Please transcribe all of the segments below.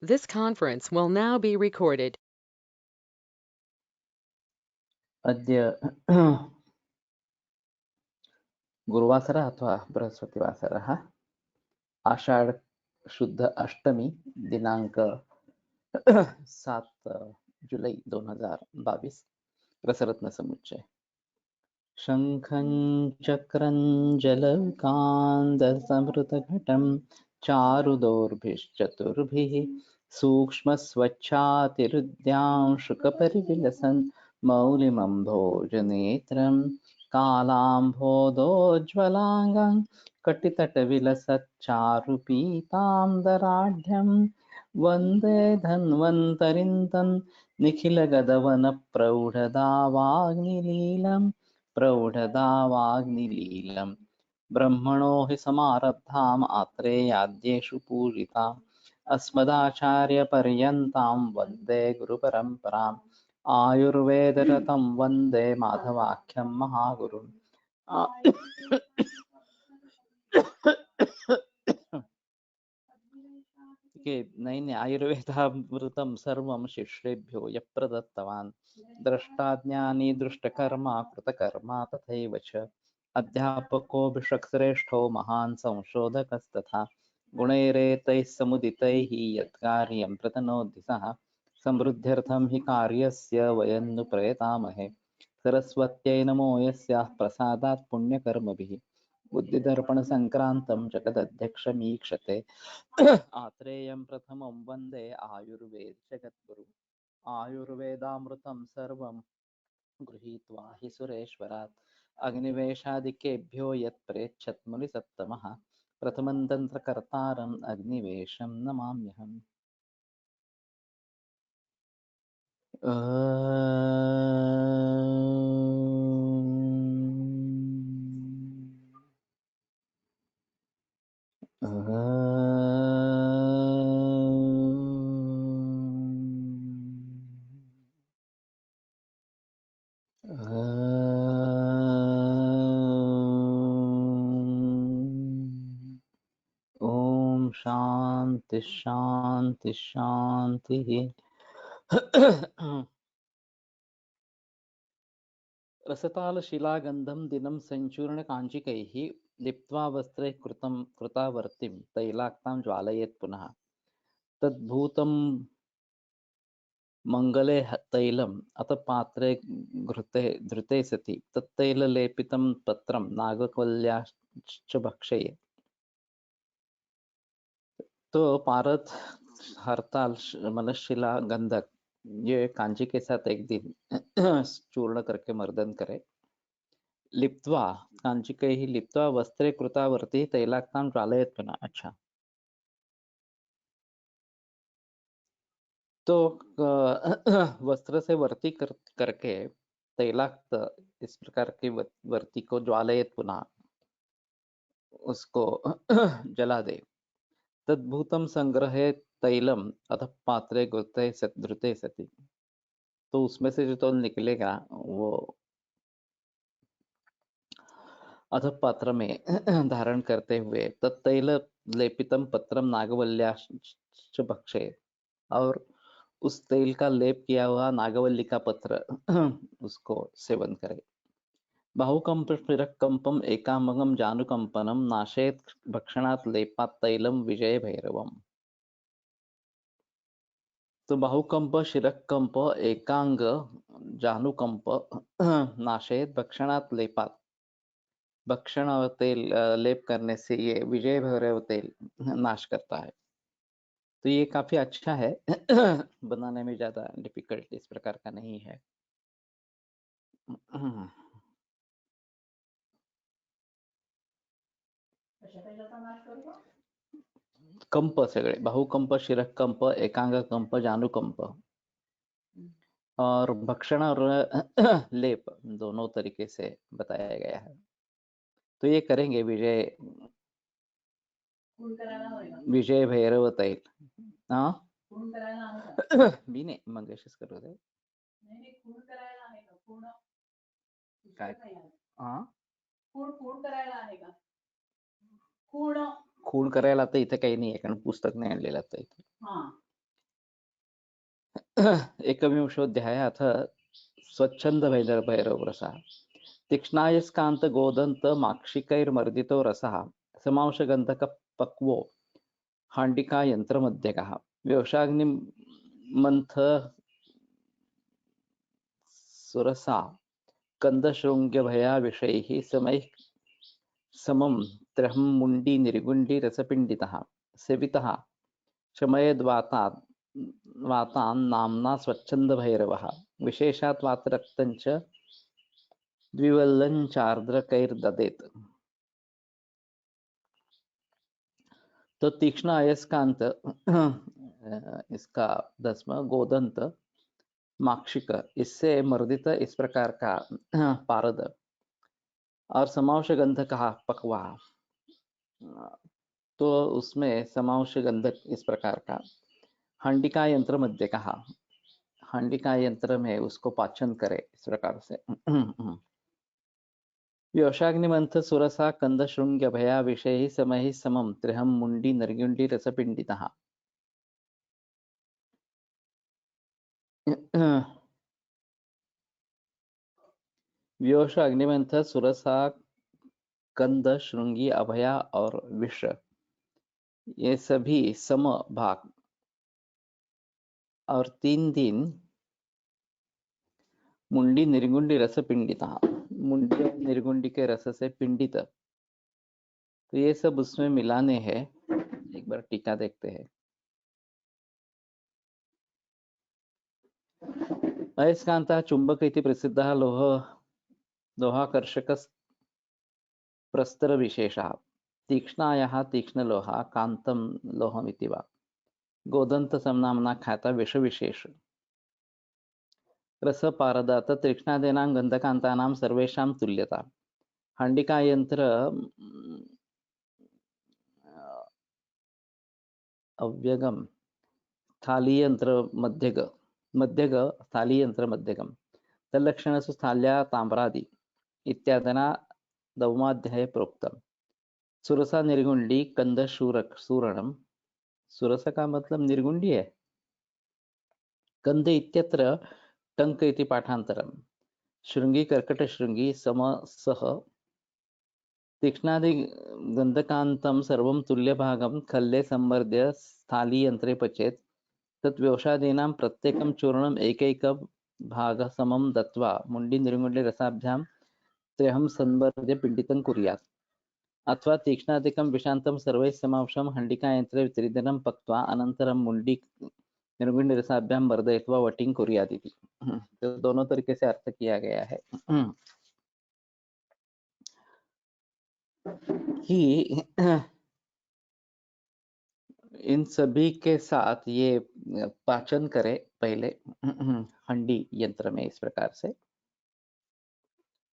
This conference will now be recorded. अद्य गुरुवासरः अथवा बृहस्पतिवासरः आषाढ शुद्ध अष्टमी दिनांक 7 जुलै 2022 रसरत्न समुच्चय। शंखं चक्रं जलकान्दसमृतघटं चारुदोर्भिश्चतुर्भिः सूक्ष्मस्वच्छातिरुद्यां शुकपरिविलसन् मौलिमम्भोजनेत्रं कालाम्भोदोज्ज्वलाङ्गं कटितटविलसच्चारुपीताम्बराढ्यं वन्दे धन्वन्तरिं तं निखिलगदवनप्रौढदावाग्निलीलम् प्रौढदावाग्निलीलं ब्रह्मणो हि समारब्धाम् आत्रेयाद्येषु पूजिताम् अस्मदाचार्यपर्यन्तां वन्दे गुरुपरम्पराम् आयुर्वेदरतं वन्दे माधवाख्यं महागुरुम् नैने आयुर्वेदामृतं सर्वं शिष्येभ्यो यः प्रदत्तवान् द्रष्टाज्ञानी दृष्टकर्मा कृतकर्मा तथैव च अध्यापकोऽभिषक्श्रेष्ठो महान् संशोधकस्तथा गुणैरेतैः समुदितैः यत्कार्यं प्रतनोति सः समृद्ध्यर्थं हि कार्यस्य वयं नु प्रयतामहे सरस्वत्यै नमो यस्याः प्रसादात् पुण्यकर्मभिः बुद्धिदर्पणसङ्क्रान्तं जगदध्यक्षमीक्षते आत्रेयं प्रथमं वन्दे आयुर्वेदजगद्गुरु आयुर्वेदामृतं सर्वं गृहीत्वा हि सुरेश्वरात् अग्निवेशादिकेभ्यो यत्प्रेच्छत् मुनिसत्तमः प्रथमं तन्त्रकर्तारम् अग्निवेशं नमाम्यहम्। ओम शांति शांति शांति। रसतालशिलागन्धं दिनं सञ्चूर्णकाञ्चिकैः लिप्त्वा वस्त्रे कृतावर्तिं तैलाक्तां ज्वालयेत् पुनः तद्भूतं मङ्गले तैलम् अथ पात्रे धृते सति तत्तैललेपितं पत्रं नागकवल्याश्च भक्षयेत्। तो पारद हरताल मलशिला गंधक ये कांची के साथ एक दिन चूर्ण करके मर्दन करे। लिप्त्वा कांचिकैः लिप्त्वा वस्त्रे कृतावर्ती तैलाक्तां ज्वालयेत् पुनः। अच्छा, तो वस्त्र से वर्ती करके तैलाक्त इस प्रकार की वर्ती को ज्वालयेत् पुनः उसको जला दे। तद्भूतं संग्रहे तैलम अथ पात्रे धृते सति, तो उसमें से जो तैल निकलेगा वो अथ पात्र में धारण करते हुए तत्तैल लेपितम पत्रम नागवल्याश्च भक्षे, और उस तेल का लेप किया हुआ नागवल्ली का पत्र उसको सेवन करे। बाहुकंप कंपम एकांगम जानुकंपनम नाशेत भक्षणात् लेपात् तैलम विजय भैरवम। तो बाहुकंप शिरकंप एकांग जानुकंप नाशेत भक्षणात् लेपात्, भक्षण और तेल लेप करने से ये विजय भैरव तेल नाश करता है। तो ये काफी अच्छा है बनाने में ज्यादा डिफिकल्ट इस प्रकार का नहीं है। कंप सगळे बाहुकंप शिरकंप एकांग जानुकंप और भक्षण और लेप दोनों तरीके से बताया गया है। तो ये करेंगे विजय भैरव तैल। हाँ मी नाही मंगेशच करत होते काय। हा खूण करायला तर इथे काही नाही आहे कारण पुस्तक नाही आणलेलं आता इथे। एकविंशोऽध्याय अथ स्वच्छंद भैरव रसः तीक्ष्णायस्कान्त गोदन्त माक्षिकैर्मर्दितो रसः समांशगन्धक पक्वो हाण्डिका यन्त्रमध्यगः व्यवसाग्निमन्थ सुरसा कंदशृङ्गभया विषैः समैः समं त्रयं मुण्डी निर्गुण्डी रसपिण्डितः सेवितः शमयद्वातात् वातान् नाम्ना स्वच्छन्दभैरवः विशेषात् वातरक्तञ्च द्विवल्लञ्चार्द्रकैर्ददेत्। तो तीक्ष्ण अयस्कांत इसका 10वां गोदंत माक्षिक इससे मर्दित इस प्रकार का पारद और समांश गंधक पकवा तो उसमें समांश गंधक इस प्रकार का हंडिका यंत्र मध्य कहा हंडिका यंत्र में उसको पाचन करे इस प्रकार से योषाग्निमंथ सुरसा कंद श्रृंग भया विषय समय समम त्रिहम मुंडी नरगुंडी रसपिंडितः। व्योष अग्निमंथ सुरसा कंद श्रृंगी अभया और विष ये सभी सम भाग और 3 दिन मुंडी निर्गुंडी रस पिंडिता मुंडी और निर्गुंडी के रस से पिंडित तो ये सब उसमें मिलाने हैं। एक बार टीका देखते हैं। अयस्कांतः चुंबक इति प्रसिद्धः लोहाकर्षक प्रस्तर विशेषः तीक्ष्णायाः तीक्ष्णलोहा कान्तं लोहमिति वा गोदंत समनामना ख्याता विष विशेष रसपारदात तीक्ष्णादीनां गन्धकान्तानां सर्वेषां तुल्यता हंडिका यंत्र अव्यगम स्थालीयंत्र मध्यग स्थालीयंत्र मध्यगम तल्लक्षणसु स्थाल्या ताम्रादि इत्यादना 9वाध्याये प्रोक्तम। सुरसा निर्गुंडी कंद सूरणम सुरस का मतलब निर्गुंडी है। कंद इत्यत्र टंक इति पाठांतरम श्रृंगी कर्कट श्रृंगी समसह तीक्ष्णादि गंधकांतं सर्वं तुल्यभागं खल्ले संवर्ध्य स्थालीयंत्रे पचेत् तत् व्यवसादीनां प्रत्येकं चूर्णम् एकैक भाग समं दत्वा मुंडी निर्गुंडी रसाभ्यां त्र्यहं संवर्ध्य पिण्डितं कुर्यात् अथवा तीक्ष्णादिकं विशान्तं सर्वैः समांशं हंडिकायन्त्रे त्रिदिनं पक्त्वा अनन्तरं मुंडी निर्गुंडी रसाभ्यां वर्धयित्वा वटिं कुर्यात् इति। तो दोनों तरीके से अर्थ किया गया है कि इन सभी के साथ ये पाचन करे पहले हंडी यंत्र में इस प्रकार से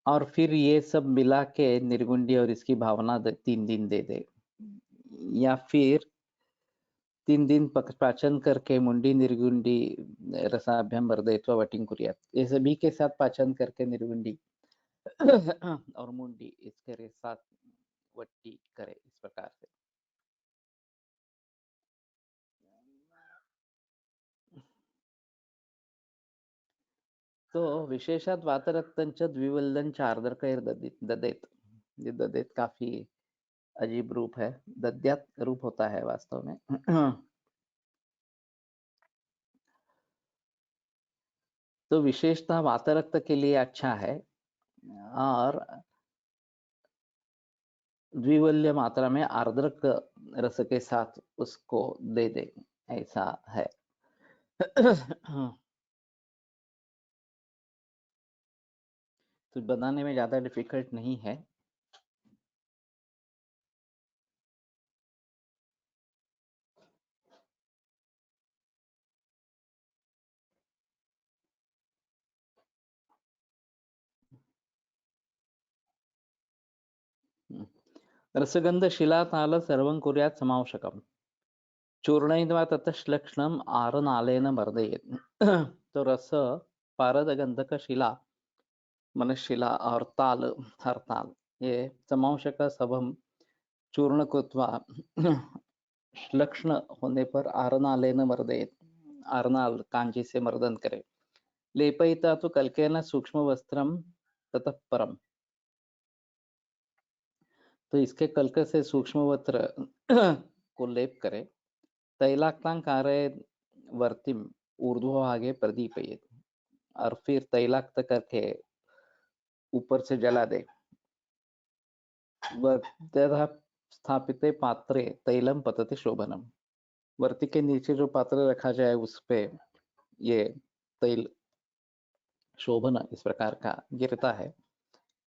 और फिर ये सब मिला के निर्गुंडी और इसकी भावना 3 दिन दे दे या फिर 3 दिन पाचन करके मुंडी निर्गुंडी रसाभ्याम वर्धयित्वा वटिं कुर्यात् ये सभी के साथ पाचन करके निर्गुंडी और मुंडी इसके साथ वट्टी करे इस प्रकार से। तो विशेषात वातरक्तंच द्विवल्लंच आर्द्रकैर ददेत ये ददेत काफी अजीब रूप है। दद्यात रूप होता है वास्तव में तो विशेषता वातरक्त के लिए अच्छा है और द्विवल्य मात्रा में आर्द्रक रस के साथ उसको दे दे ऐसा है। तो बनाने में ज्यादा डिफिकल्ट नहीं है। रसगंध शिलाताल सर्वं कुर्यात् समावश्यकम् चूर्णयित्वा ततः श्लक्ष्णम् आरनालेन मर्दयेत्। तो रस पारद गंधक शिला मनशिला और ताल हरताल ये समावश्यक सब हम चूर्ण कृत्वा श्लक्ष्ण होने पर आरनालेन मर्दयेत् अर्नाल कांची से मर्दन करे। लेपयिता तो कल्केन सूक्ष्म वस्त्रम ततः परम। तो इसके कल्क से सूक्ष्म वस्त्र को लेप करे। तैलाक्तांकारे वर्तिम ऊर्ध्वभागे प्रदीपयेत्, और फिर तैलाक्त करके ऊपर से जला दे। वर्त्यतः स्थापिते पात्रे तैलम पतति शोभनम, वर्ती के नीचे जो पात्र रखा जाए उस पे ये तैल शोभन इस प्रकार का गिरता है।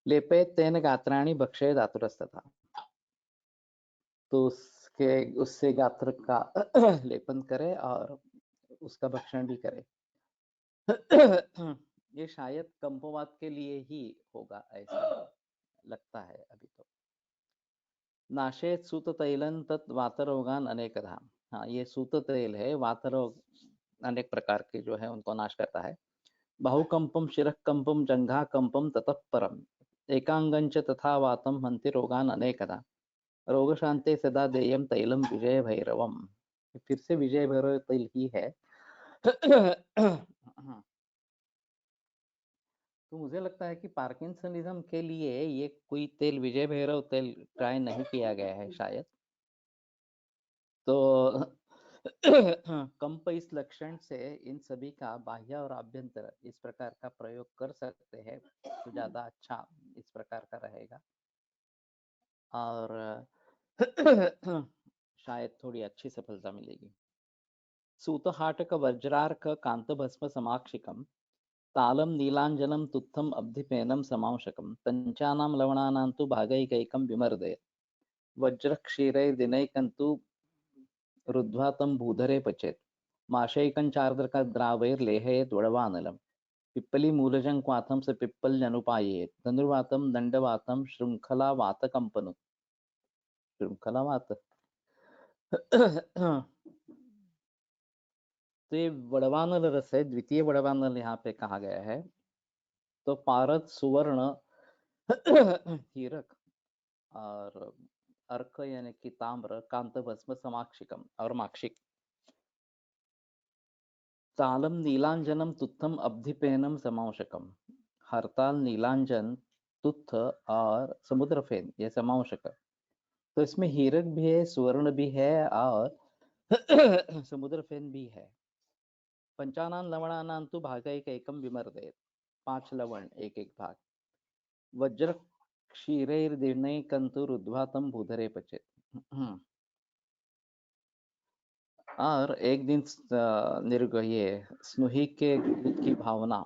लेपे तेन गात्राणि भक्षे धातुरस्तथा, तो उससे गात्र का लेपन करे और उसका भक्षण भी करे। ये शायद कंपवात के लिए ही होगा, ऐसा लगता है अभी तो। नाशेत सूत तैलन तत् वातरोगान अनेकधा। हाँ, ये सूत तैल है, वातरोग अनेक प्रकार के जो है उनको नाश करता है। बाहुकंपम शिरकंपम जंघा कंपम ततः परम, एकांगंच तथा वातम हंति रोगान अनेकधा, रोग शांति सदा देयम तैलम विजय भैरवम। फिर से विजय भैरव तैल ही है। तो मुझे लगता है कि पार्किंसनिज्म के लिए ये कोई तेल विजय भैरव तेल ट्राई नहीं किया गया है शायद। तो कंप इस लक्षण से इन सभी का बाह्य और आभ्यंतर इस प्रकार का प्रयोग कर सकते हैं तो ज्यादा अच्छा इस प्रकार का रहेगा, और शायद थोड़ी अच्छी सफलता मिलेगी। सूतहाटक वज्रार्क कांत भस्म समाक्षिकम, तालम नीलांजनम तुत्थम अब्धिपेनम समांशकम, पंचानां लवणानां तु भागैकैकं विमर्दयेत्, वज्रक्षीरैर्दिनैकन्तु रुद्ध्वा तं भूधरे पचेत्, माशैकञ्चार्द्रकद्रावैर्लेहयेत् वडवानलम्, पिप्पलीमूलजं क्वाथं स पिप्पल्यनुपायेत्, धनुर्वातं दंडवातं श्रृंखलावातकंपनु। श्रृंखलावात तो ये वड़वानल रस है, द्वितीय वड़वानल यहाँ पे कहा गया है। तो पारद सुवर्ण हीरक और अर्क यानी कि ताम्र, कांत भस्म समाक्षिकम और माक्षिक, तालम नीलांजनम तुत्थम अब्धिपेनम समांशकम, हरताल नीलांजन तुत्थ और समुद्र फेन ये समांशक। तो इसमें हीरक भी है, सुवर्ण भी है और समुद्र फेन भी है। पंचानान लवणानां तु भागैकैकं विमर्दयेत्, 5 लवण एक एक भाग, वज्र क्षीरैर्दिनैकन्तु रुद्ध्वा तं भूधरे पचेत्। और एक दिन ये स्नुही के की भावना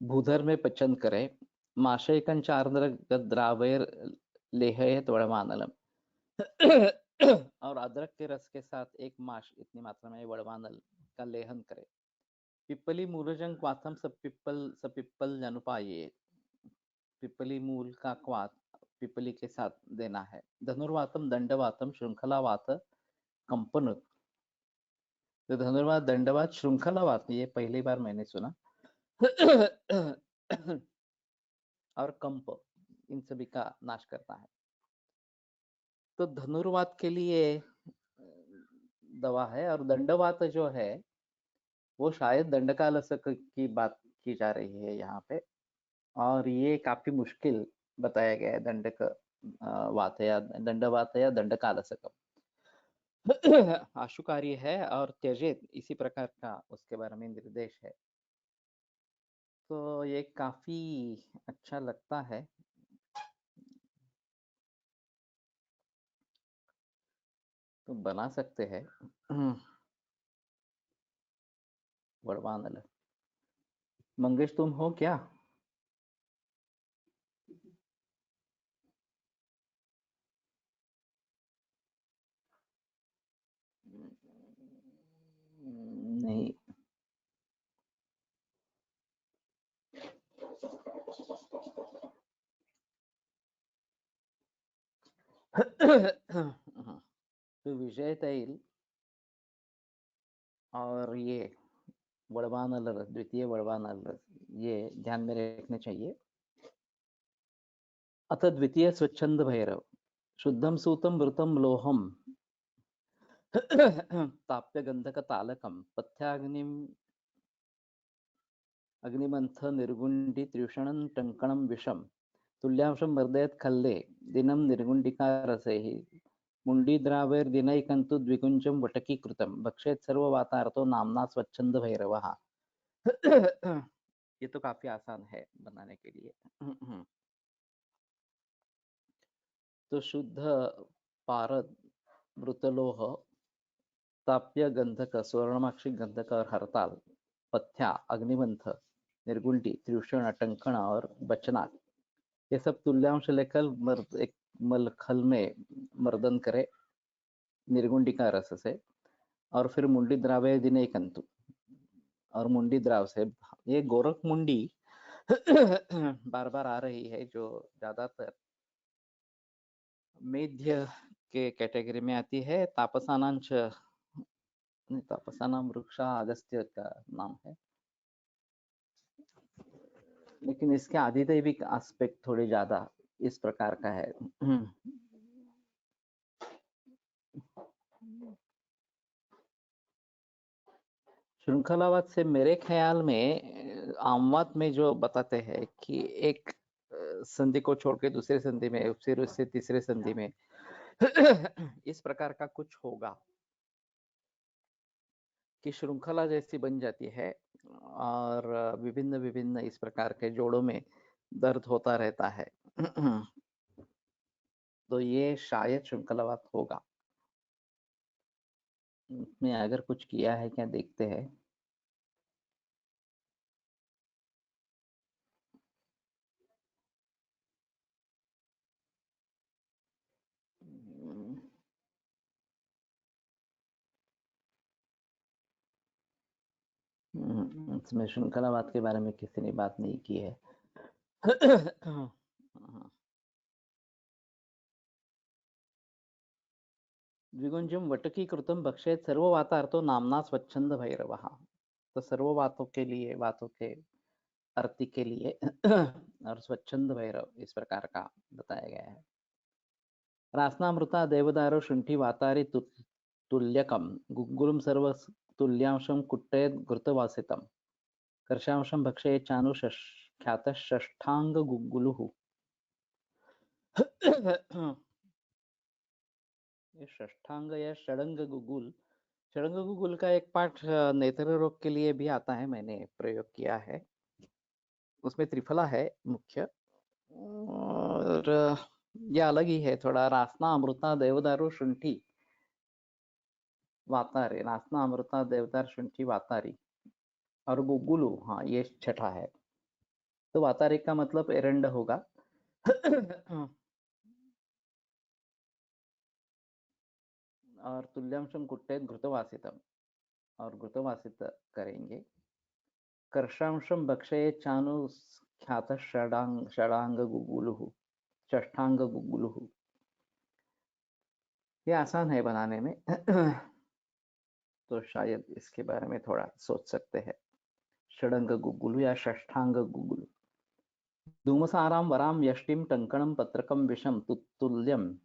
भूधर में पचन करे। माशैकंचार्द्रगद्रावैर लेहयेत् वडवानलम, और अदरक के रस के साथ एक माश इतनी मात्रा में वड़वानल का लेहन करे। पिप्पली मूलजं क्वाथम सपिप्पल जनुपाये, पिप्पली मूल का क्वाथ पिप्पली के साथ देना है। धनुर्वातम दंडवातम श्रृंखलावात कंपन, तो धनुर्वात दंडवात श्रृंखलावात ये पहली बार मैंने सुना। और कंप इन सभी का नाश करता है। तो धनुर्वात के लिए दवा है, और दंडवात जो है वो शायद दंडकालसक की बात की जा रही है यहाँ पे, और ये काफी मुश्किल बताया गया है। दंडक वात या दंडवात या दंडकालसक आशुकारी है और त्यजेत इसी प्रकार का उसके बारे में निर्देश है। तो ये काफी अच्छा लगता है। तो बना सकते हैं वड़वानल। मंगेश तुम हो क्या? नहीं। तो विजय तैल और ये वड़वानल रस, द्वितीय वड़वानल रस, ये ध्यान में रखने चाहिए। अथ द्वितीय स्वच्छंद भैरव, शुद्धम सूतम मृतम लोहम ताप्य गंधक तालकम अग्निमंथ निर्गुंडी त्रिषणं टंकणं विषम तुल्यांशं मर्दयत् खल्ले दिनं निर्गुंडिका रसैः मुण्डीद्रावैर्दिनैकन्तु द्विकुञ्जं वटकीकृतं भक्षेत् सर्ववातारतो नाम्ना स्वच्छंद भैरवः। ये तो काफी आसान है बनाने के लिए। तो शुद्ध पारद मृतलोह ताप्य गंधक स्वर्णमाक्षी गंधक और हरताल पथ्या अग्निमंथ निर्गुंडी त्रिषण टंकण और बचनाक ये सब तुल्यांश लेकर एक मलखल में मर्दन करे निर्गुंडिका रस से और फिर मुंडी द्रावे दिने कंतु और मुंडी द्राव से ये गोरख मुंडी बार बार आ रही है जो ज्यादातर मेध्य के कैटेगरी में आती है। तापसानांश तापसानाम वृक्षा अगस्त्य का नाम है, लेकिन इसके आधिदैविक एस्पेक्ट थोड़े ज्यादा इस प्रकार का है। श्रृंखलावाद से मेरे ख्याल में आमवाद में जो बताते हैं कि एक संधि को छोड़ के दूसरे संधि में फिर उससे तीसरे संधि में इस प्रकार का कुछ होगा कि श्रृंखला जैसी बन जाती है और विभिन्न विभिन्न इस प्रकार के जोड़ों में दर्द होता रहता है। तो ये शायद श्रृंखलावाद होगा। इसमें अगर कुछ किया है क्या देखते हैं। इसमें श्रृंखलावाद के बारे में किसी ने बात नहीं की है। द्विगुंजम वटकीकृतं भक्षेत सर्ववातार्थो नामना स्वच्छंद भैरवः। तो सर्ववातों के लिए, वातों के अर्थी के लिए और स्वच्छंद भैरव इस प्रकार का बताया गया है। रासनामृता देवदारो शुंठी वातारी तुल्यकम गुग्गुलम सर्व तुल्यांशम कुट्टयेत् घृतवासितम कर्षांशम भक्षयेत् चानु ख्यात षष्ठांग गुग्गुलुः। ये षष्ठांग या षडंग गुगुल, षडंग गुगुल का एक पाठ नेत्र रोग के लिए भी आता है, मैंने प्रयोग किया है। उसमें त्रिफला है मुख्य और यह अलग ही है थोड़ा। रासना अमृता देवदारू शुंठी वातारी, रासना अमृता देवदार शुंठी वातारी और गुगुलू, हाँ ये छठा है। तो वातारी का मतलब एरंड होगा। और तुल्यांशम कुट्टे घृतवासितम और घृतवासित करेंगे। कर्षांशम भक्षये चानु ख्यात षडांग गुगुलुः, षष्ठांग गुगुलुः। ये आसान है बनाने में। तो शायद इसके बारे में थोड़ा सोच सकते हैं। षडंग गुगुलु या षष्ठांग गुगुलु। धूमसाराम वराम यष्टिम टंकणम पत्रकम विषम तुल्यम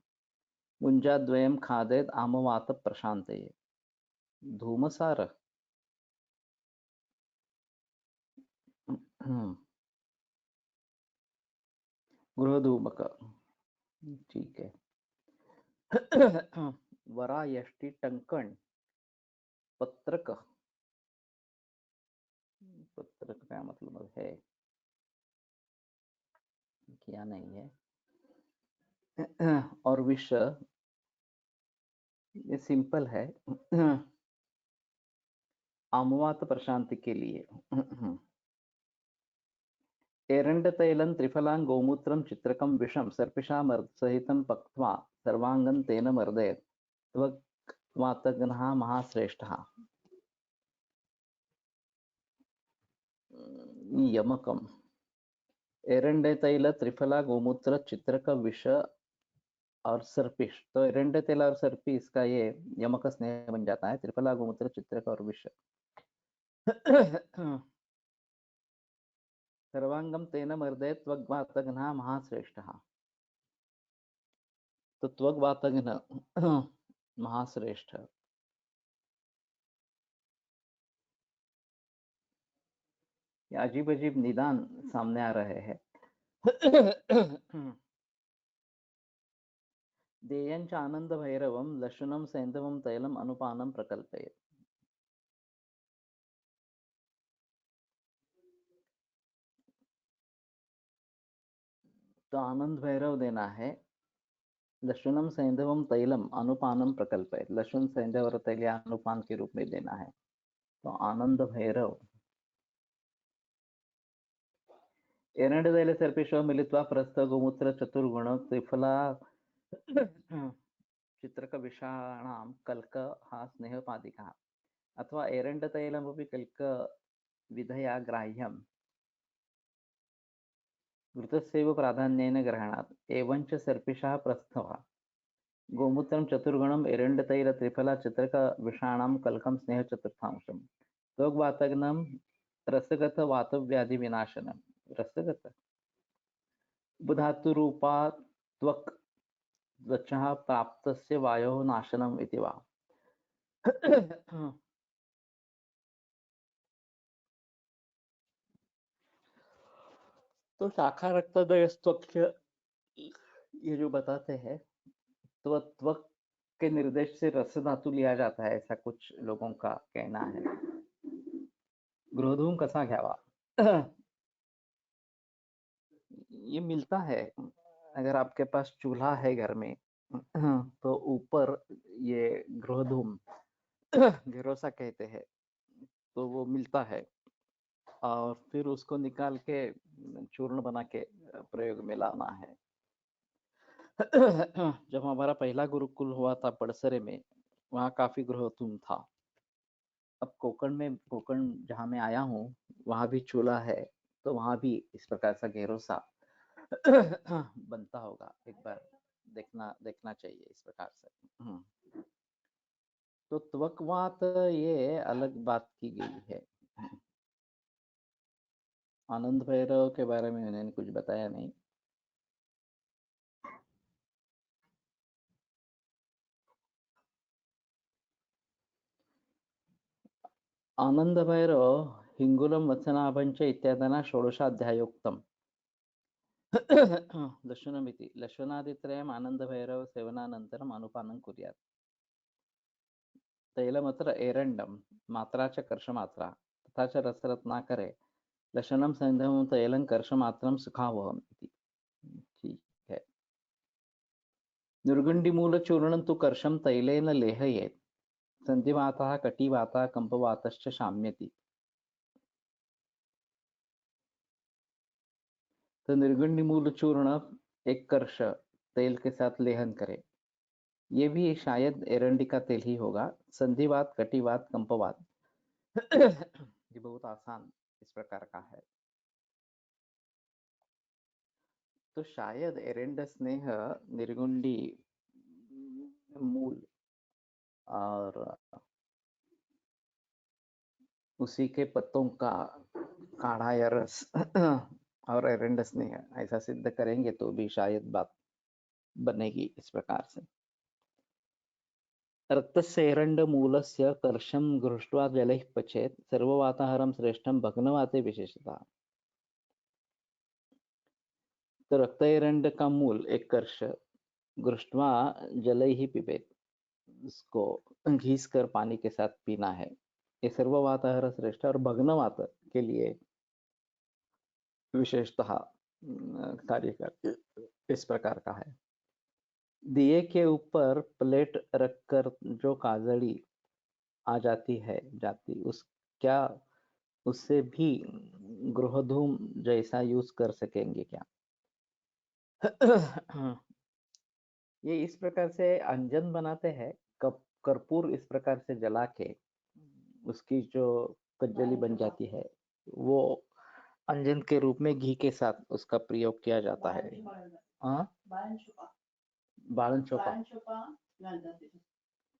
मुंजाद्वयम खादेत आमवात प्रशांतये। धूमसार गृहधूमक, ठीक है। वरा यष्टि टंकण पत्रक, पत्रक का मतलब है किया नहीं है। और विष ये सिंपल है। आमवात प्रशांति के लिए। एरंड तैलं त्रिफलां गोमूत्रं चित्रकं विषं सर्पिषा सहितं पक्त्वा सर्वांगं तेन मर्दयेत् त्वग्वातघ्नः महाश्रेष्ठः। यमकम एरंडे तैल त्रिफला गोमूत्र चित्रक विष और सर्पिश। तो एरंडे तेल और सर्पिस का ये यमक स्नेह बन जाता है। त्रिफला गोमूत्र चित्रक और विष। सर्वांगम तेन मर्दे त्वग्वातघ्नः महाश्रेष्ठः। तो त्वग्वातघ्न महाश्रेष्ठ ये अजीब अजीब निदान सामने आ रहे हैं। देयञ्च आनन्दभैरवं लशुनं सैन्धवं तैलम् अनुपानं प्रकल्पयेत्। तो आनंद भैरव देना है। लशुनम सैंधवम तैलम अनुपानम प्रकल्पयेत्। लशुन सैंधव और तैल अनुपान के रूप में देना है। तो आनंद भैरव एरण्डतैल सर्पिष्व मिलित्वा प्रस्थ गोमूत्र चतुर्गुण त्रिफला चित्रक विषाणां कल्कः स्नेहपादिकः अथवा एरण्डतैलमपि कल्क विधया ग्राह्यं घृतस्यैव प्राधान्येन ग्रहणात् एवञ्च सर्पिषः प्रस्थः गोमूत्रं चतुर्गुणम् एरण्डतैल त्रिफला चित्रक विषाणां कल्कं स्नेह चतुर्थांशम् त्वग्वातग्नं रसगत वातव्याधि विनाशनम् रसगत उपधातुरूपा त्वक् त्वचः प्राप्तस्य वायोः नाशनम् इति वा। तो शाखा रक्तदयस्त्वक् ये जो बताते हैं तो त्वक के निर्देश से रस धातु लिया जाता है, ऐसा कुछ लोगों का कहना है। गृहधूम कसा घ्यावा ये मिलता है। अगर आपके पास चूल्हा है घर में तो ऊपर ये गृहधूम घेरोसा कहते हैं, तो वो मिलता है और फिर उसको निकाल के चूर्ण बना के प्रयोग में लाना है। जब हमारा पहला गुरुकुल हुआ था पड़सरे में, वहाँ काफी गृहधूम था। अब कोकण जहाँ मैं आया हूँ वहाँ भी चूल्हा है, तो वहाँ भी इस प्रकार सा घेरोसा बनता होगा। एक बार देखना चाहिए इस प्रकार से। तो त्वकवात ये अलग बात की गई है। आनंद भैरव के बारे में उन्होंने कुछ बताया नहीं। आनंद भैरव हिंगुलम वत्सनाभंच इत्यादना षोडशाध्यायोक्तम्। लशुनमिति लशुनादित्रयम् आनन्दभैरव सेवनानन्तरम् अनुपानं कुर्यात्। तैलमत्र एरण्डं मात्रा च कर्षमात्रा तथा च रसरत्नाकरे लशुनं सैन्धवं तैलं कर्षमात्रं सुखावहम् इति। ठीक है। निर्गुण्डिमूलचूर्णं तु कर्षं तैलेन लेहयेत् सन्धिवातः कटिवातः कंपवातश्च शाम्यति। तो निर्गुण्डिमूल चूर्ण एक कर्ष तेल के साथ लेहन करे, ये भी शायद एरंडी का तेल ही होगा। संधिवात कटिवात कंपवात ये बहुत आसान इस प्रकार का है। तो शायद एरेंड स्नेह निर्गुंडी मूल और उसी के पत्तों का काढ़ा या रस और एरेंड स्नेह ऐसा सिद्ध करेंगे तो भी शायद बात बनेगी इस प्रकार से। रक्तस्य एरण्डमूलस्य कर्षं घृष्ट्वा जलैः पचेत् सर्ववाताहारं श्रेष्ठं भग्नवाते विशेषतः। तो रक्त एरंड का मूल एक कर्ष घृष्ट्वा जलैः पिबेत, उसको घीस कर पानी के साथ पीना है। ये सर्ववाताहार श्रेष्ठ और भग्नवात के लिए विशेषतः कार्य कर इस प्रकार का है। दिए के ऊपर प्लेट रखकर जो काजड़ी आ जाती उस क्या उससे भी गृहधूम जैसा यूज कर सकेंगे क्या? ये इस प्रकार से अंजन बनाते हैं। कर्पूर इस प्रकार से जला के उसकी जो कज्जली बन जाती है वो अंजन के रूप में घी के साथ उसका प्रयोग किया जाता है। हाँ, बाळन चोपा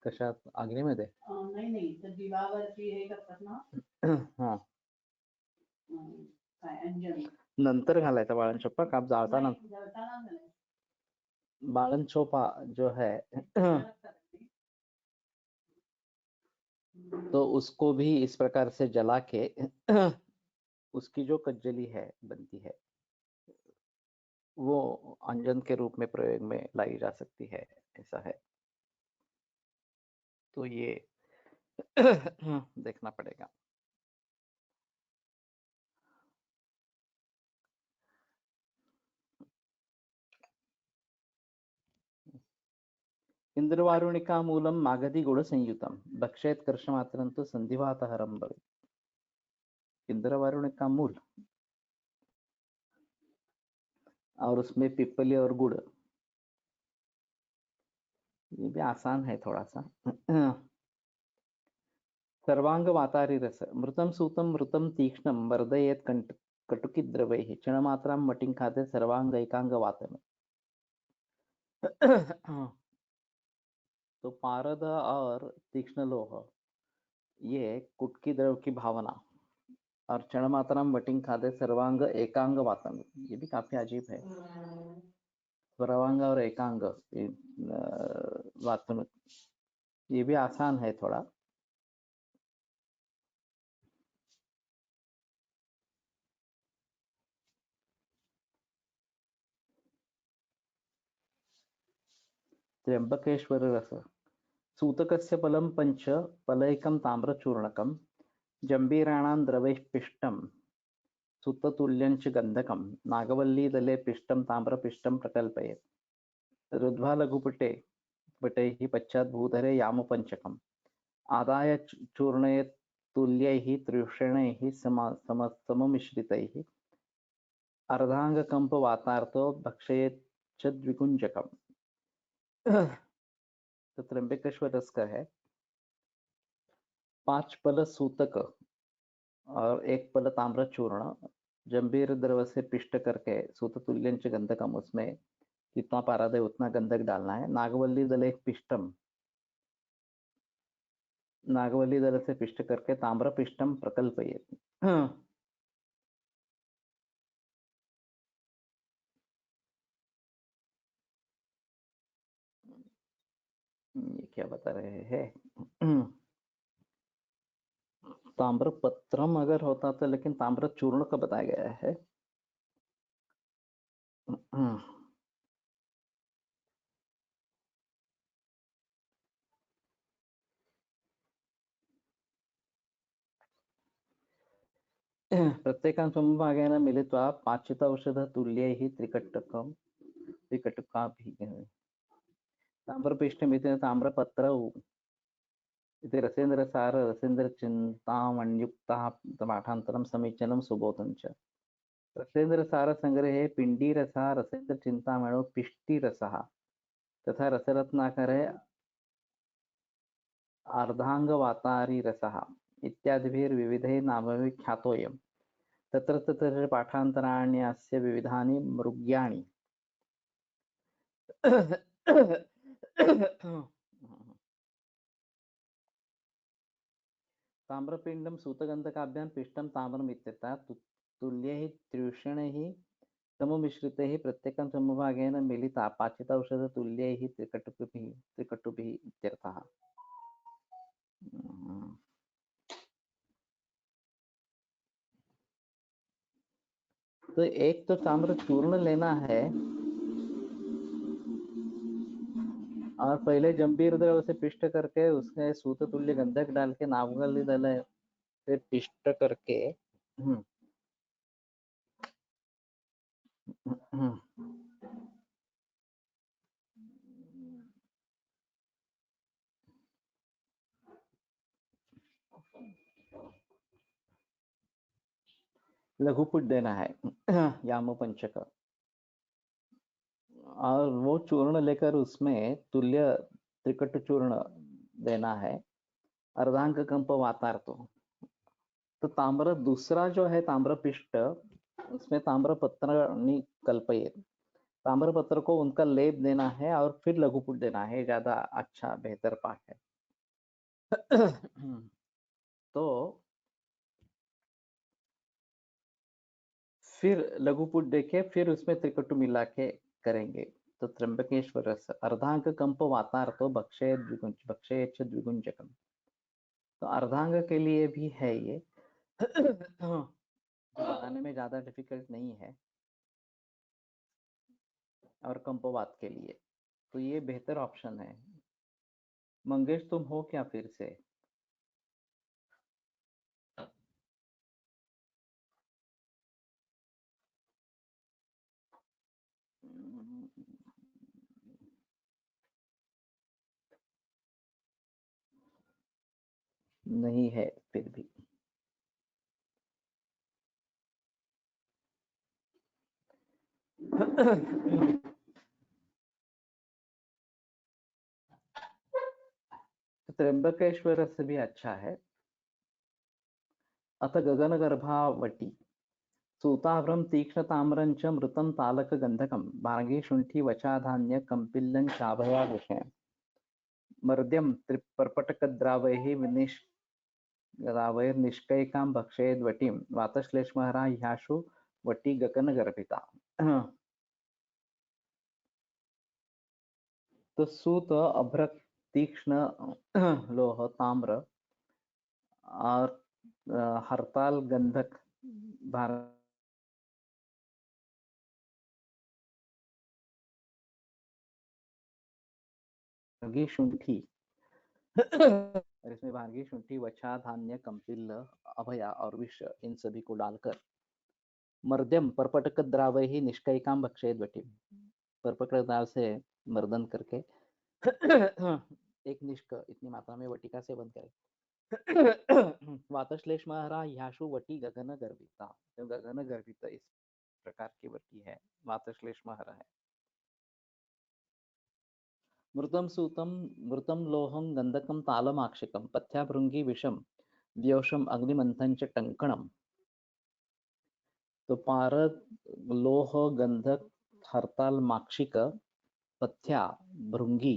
कशात अग्नीमध्ये नाही तर दिवावरती हे करतात ना हा नंतर घालायचा बाळन चोपा का जाळताना बाळन चोपा जो है तो उसको भी इस प्रकार से जला के उसकी जो कज्जली है बनती है वो अंजन के रूप में प्रयोग में लाई जा सकती है, ऐसा है। तो ये देखना पड़ेगा। इंद्रवारुणिका मूलम मागधी गुण संयुतम भक्षेत कर्षमात्रं तो संधिवातहरम भवेत्। इंद्रवारुणिका मूल और उसमें पिपली और गुड़, ये भी आसान है थोड़ा सा। सर्वांग वातारी रस मृतम सूतम मृतम तीक्ष्णम वर्धयेत कटुकी द्रवैः क्षणमात्रां मटिं खाते सर्वांग एकांग वातम। तो पारद और तीक्ष्ण लोह, ये कुटकी द्रव की भावना, और क्षण मात्रा वटिंग खाते सर्वांग एकांग वातम, ये भी काफी अजीब है। सर्वांग और एकांग वातम, ये भी आसान है थोड़ा। त्र्यंबकेश्वर रस सूतकस्य फलं पंच फलैकं ताम्रचूर्णकं जम्बीराणां द्रवैः पिष्टं सुततुल्यञ्च गन्धकं नागवल्लीदले पिष्टं ताम्रपिष्टं प्रकल्पयेत्। रुद्ध्वा लघुपटे पटैः पश्चात् भूधरे यामपञ्चकम् आदाय चूर्णयेत् तुल्यैः त्रिषणैः सममिश्रितैः अर्धांगकंपवातार्थो भक्षयेत् च द्विगुंजकम्। तो त्र्यंबकेश्वर रस का है 5 पल सूतक और 1 पल ताम्र चूर्ण, जंबीर द्रव से पिष्ट करके सूत तुल्यंच गंधकम, उसमें कितना पारा दे उतना गंधक डालना है। नागवल्ली दल एक पिष्टम, नागवल्ली दल से पिष्ट करके ताम्र पिष्टम प्रकल्पयेत्। ये क्या बता रहे हैं? ताम्र पत्रम अगर होता तो, लेकिन ताम्र चूर्ण का बताया गया है। प्रत्येकां समभागेन मिलित्वा पाचित औषध तुल्यैः त्रिकटुकाभिः ताम्रपिष्टमिति ताम्रपत्रौ इति रसेन्द्रसार रसेन्द्रचिन्तामण्युक्तः पाठान्तरं समीचीनं सुबोधं च। रसेन्द्रसारसंग्रहे पिण्डीरसः रसेन्द्रचिन्तामणौ पिष्टिरसः तथा रसरत्नाकरे अर्धाङ्गवातारिरसः इत्यादिभिर्विविधैः नामभिः ख्यातोऽयम्। तत्र तत्र पाठान्तराण्यस्य विविधानि मृग्याणि। ताम्रपिण्डं सूतगन्धकाभ्यां पिष्टं ताम्रम् इत्यतः तुल्यैः त्रिषणैः सममिश्रितैः प्रत्येकं समभागेन मिलिता पाचितौषधतुल्यैः त्रिकटुभिः इत्यर्थः। तो एक तो ताम्र चूर्ण लेना है और पहले जंबीर द्रव से पिष्ट करके उसके सूत तुल्य गंधक डाल के नागवल्ली दल फिर पिष्ट करके लघुपुट देना है याम पंचक, और वो चूर्ण लेकर उसमें तुल्य त्रिकट चूर्ण देना है। अर्धांग कंप वातार्थ, तो ताम्र दूसरा जो है ताम्र पिष्ट, उसमें ताम्र पत्र कल्पये, ताम्र पत्र को उनका लेप देना है और फिर लघुपुट देना है, ज्यादा अच्छा बेहतर पाठ है। तो फिर लघुपुट देके फिर उसमें त्रिकटु मिला के करेंगे। तो त्र्यंबकेश्वर रस अर्धांग कंप वातार्थो भक्षयेच्च द्विगुंजकम, तो अर्धांग के लिए भी है ये। बनाने में ज्यादा डिफिकल्ट नहीं है और कंपोवात के लिए, तो ये बेहतर ऑप्शन है। मंगेश तुम हो क्या फिर से? नहीं है फिर भी। त्र्यंबकेश्वर से भी अच्छा है। अथ गगनगर्भावटी सूताभ्रम तीक्ष्णताम्रं च मृतं तालकगन्धकं भार्गे शुण्ठी वचाधान्य कम्पिल्लं चाभया विषयम् मर्द्यं त्रिपर्पटकद्रावैः ग्रावैर्निष्कैकां भक्षयेद्वटीं वातश्लेष्महरा ह्याशु वटी गगनगर्भिता। तो सूत अभ्रक तीक्ष्ण लोह ताम्र और हरताल गंधक भार्गी शुंठी और इसमें भार्गी शुंठी वछा धान्य कंपिल्ल अभया और विष इन सभी को डालकर मर्द्यम परपटक द्रावय ही निष्कैकाम भक्षेद वटी परपटक द्राव से मर्दन करके एक निष्क इतनी मात्रा में वटी का सेवन करें। वातश्लेष्महरा ह्याशु वटी गगन गर्भिता, जो गगन गर्भित इस प्रकार की वटी है, वातश्लेष्महरा है। मृतं सूतं मृतं लोहं गंधकं तालमाक्षिकं पथ्याभृंगी विषम व्योषम अग्निमंथन च टंकणम। तो पारद लोह गंधक हरताल माक्षिक पथ्या भृंगी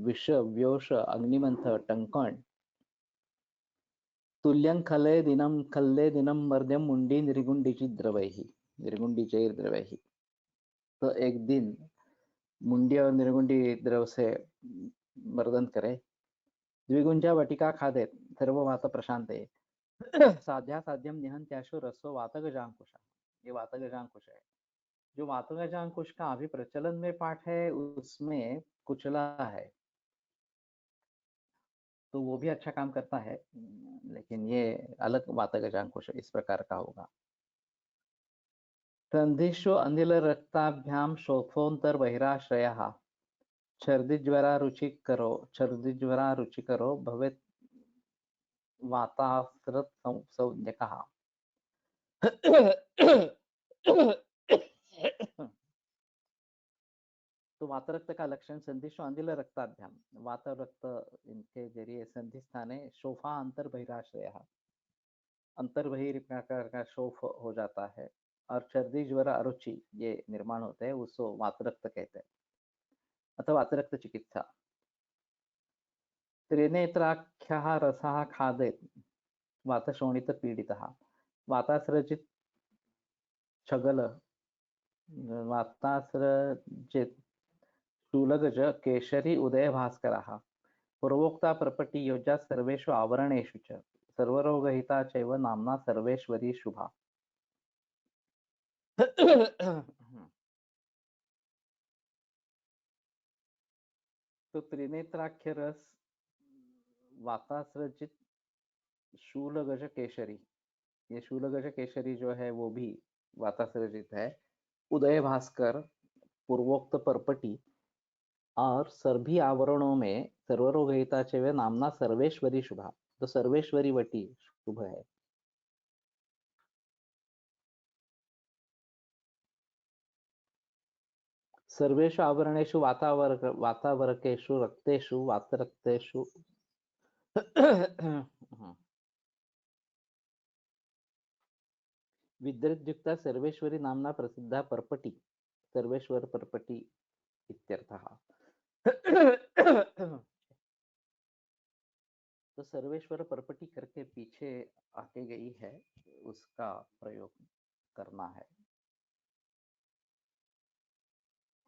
विष व्योष अग्निमंथ टंकण तुल्यं खल्ले दिनम मर्द्यम मुंडी निर्गुंडीची द्रवैहि निर्गुंडीचैर द्रवैहि। तो एक दिन मुंडी और निर्गुंडी द्रव से मर्दन करे, द्विगुंजा वटिका खादेत सर्ववात प्रशांते साध्या साध्यम निहंत्याशु रसो वातगजांकुश। ये वातगजांकुश है। जो वातगजांकुश का अभी प्रचलन में पाठ है उसमें कुचला है, तो वो भी अच्छा काम करता है, लेकिन ये अलग वातगजांकुश इस प्रकार का होगा। संधिषु अनिल रक्ताभ्याम शोथोन्तर बहिराश्रयः छर्दिज्वरा रुचिकरो भवेत् वातासृत संज्ञकः। तो वातरक्त का लक्षण संधिशो अंधिल रक्ताभ्याम, वात रक्त इनके जरिए संधि स्थाने शोफा अंतर बहिराश्रय, अंतर प्रकार का शोफ हो जाता है और सर्दी ज्वर अरुचि ये निर्माण होते हैं, उसको वातरक्त कहते हैं अथवा वातरक्त चिकित्सा। त्रिनेत्राख्यः रसः खादेत् वातशोणित पीडितः वातासृजित छगल वातासृजित शूलगज केशरी उदय भास्करः पूर्वोक्ता प्रपटी योज्या सर्वेषु आवरणेषु च सर्वरोगहिता चैव नाम्ना सर्वेश्वरी शुभा। तो त्रिनेत्राख्य रस वातासृजित शूलगज केशरी, ये शूलगज केशरी जो है वो भी वातासृजित है। उदय भास्कर पूर्वोक्त परपटी और सभी आवरणों में सर्वरोगहिता चैव नामना सर्वेश्वरी शुभा, तो सर्वेश्वरी वटी शुभ है। सर्वेषु आवरणेषु वातावरकेषु रक्तेषु वातरक्तेषु विद्युद्युक्ता सर्वेश्वरी नामना प्रसिद्धा परपटी सर्वेश्वर परपटी इत्यर्थः। तो सर्वेश्वर परपटी करके पीछे आके गई है, उसका प्रयोग करना है।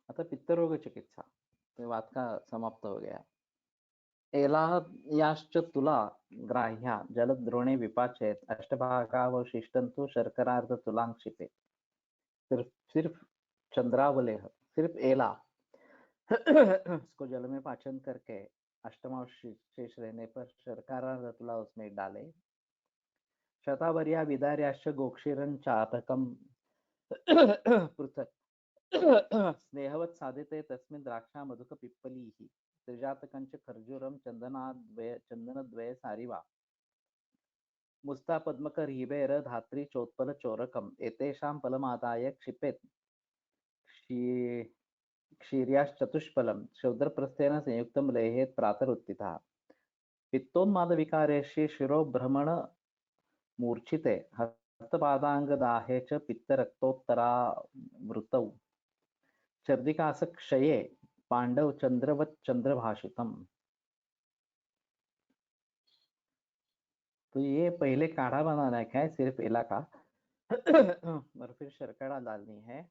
अतः पित्तरोग चिकित्सा, तो बात का समाप्त हो गया। एलायाश्च तुला ग्राह्या जलद्रोणे विपाचेत अष्टभागावशिष्टं तु शर्करार्धतुलां क्षिपेत्। सिर्फ चंद्रावलेह, सिर्फ एला उसको जल में पाचन करके अष्टमावशेष रहने पर शर्करार्धतुला उसमें डाले। शतावर्या विदार्याश्च गोक्षीरं चातकं पृथक् स्नेहवत् साधिते तस्मिन् द्राक्षा मधुक पिप्पलीः त्रिजातकञ्च खर्जूरं चन्दनद्वय सारिवा मुस्ता पद्मक ह्रीबेर धात्री चोत्पल चोरकम् एतेषां फलमादाय क्षिपेत् क्षीर्याश्चतुष्फलं शौद्रप्रस्थेन संयुक्तं लेहेत् प्रातरुत्थितः। पित्तोन्मादविकारेषु शिरोभ्रमण मूर्छिते हस्तपादाङ्गदाहे च पित्तरक्तोत्तरावृतौ चर्दिकासक्षये पांडव चंद्रवत् चंद्रभाषितम। तो ये पहले काढ़ा बनाना है सिर्फ एला का और फिर शर्करा डालनी है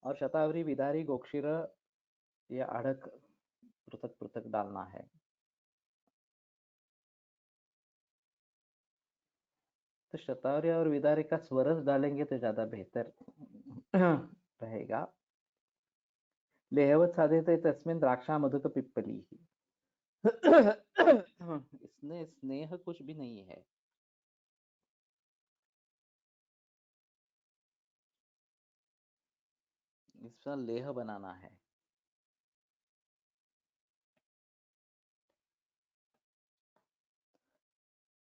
और शतावरी विदारी गोक्षीर या अड़क पृथक पृथक डालना है। तो शतावरी और विदारी का स्वरस डालेंगे तो ज्यादा बेहतर रहेगा। लेहवत साधिते तस्मिन् द्राक्षा मधुक पिप्पली इसमें स्नेह कुछ भी नहीं है। इसका लेह बनाना है।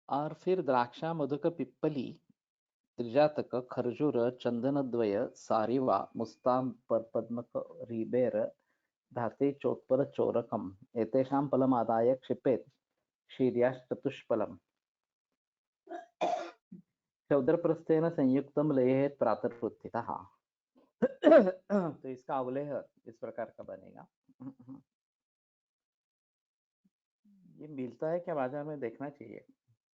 और फिर द्राक्षा मधुक पिप्पली त्रिजातक खर्जूर चंदनद्वय सारिवा मुस्तां पद्मक रीबेर धाते चोत्पर चोरकम एतेषां फलमादाय क्षिपेत् क्षीर्याश्चतुष्फलम् शौद्रप्रस्थेन संयुक्तम लेहेत् प्रातरुत्थितः। तो इसका अवलेह इस प्रकार का बनेगा। ये मिलता है क्या बाजार में, देखना चाहिए।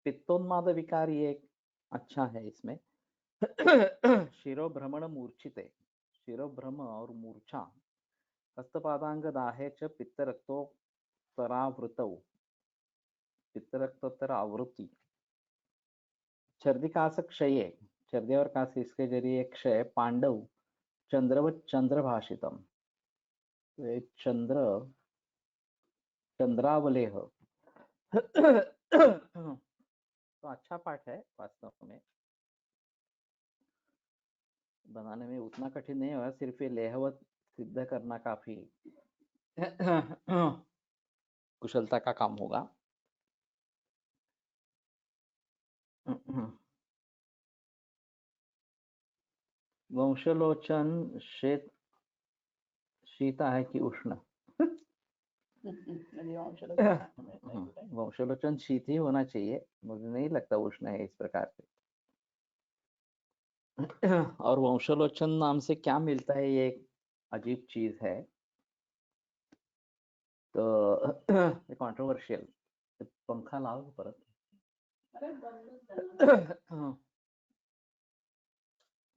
पित्तोन्माद विकार ये एक अच्छा है इसमें। शिरोभ्रमण मूर्छिते, शिरोभ्रम और मूर्छा हस्तपादांग दाहे च पित्तरक्तोत्तरावृतौ, पित्तरक्तोत्तर आवृत्ति छर्दिकास क्षये, छर्दे और कास इसके जरिए क्षय पांडव चंद्रवत चंद्रभाषितम। तो एक चंद्रावलेह तो अच्छा पाठ है वास्तव में, बनाने में उतना कठिन नहीं होगा, सिर्फ ये लेहवत सिद्ध करना काफी कुशलता का काम होगा। वंशलोचन शीता है कि उष्ण? वंशलोचन शीत ही होना चाहिए, मुझे नहीं लगता उष्ण है इस प्रकार से। और वंशलोचन नाम से क्या मिलता है, ये एक अजीब चीज है। तो कंट्रोवर्शियल। पंखा लाओ परत।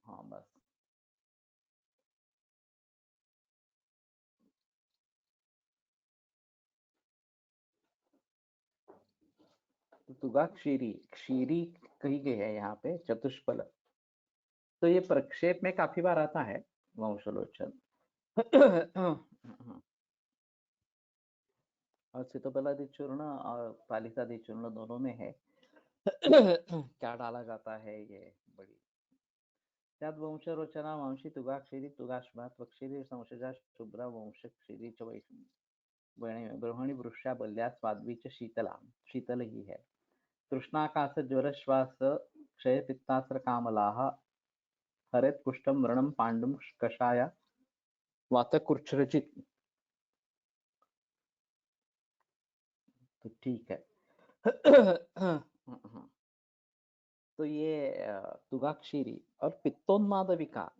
हाँ बस। तो तुगा क्षीरी, क्षीरी कही गई है यहाँ पे चतुष्फल। तो ये प्रक्षेप में काफी बार आता है वंशलोचन। और सीतोपलादि चूर्ण और पालितादि चूर्ण दोनों में है। क्या डाला जाता है ये बड़ी त्यात वंशरोचना वंशी तुगाक्षरी तुगाश्मा त्वक्षरी संशजा शुभ्रा वंशक्षरी च ब्रह्मणि वृक्षा बल्या स्वाद्वी च शीतला, शीतल ही है। तृष्णाकाश ज्वर श्वास क्षय पित्तास्त्र कामलाः हरेत कुष्ठम व्रणम पांडुम कषाय वातकुर्चरचित। तो ठीक है। तो ये तुगाक्षीरी और पित्तोन्माद विकार,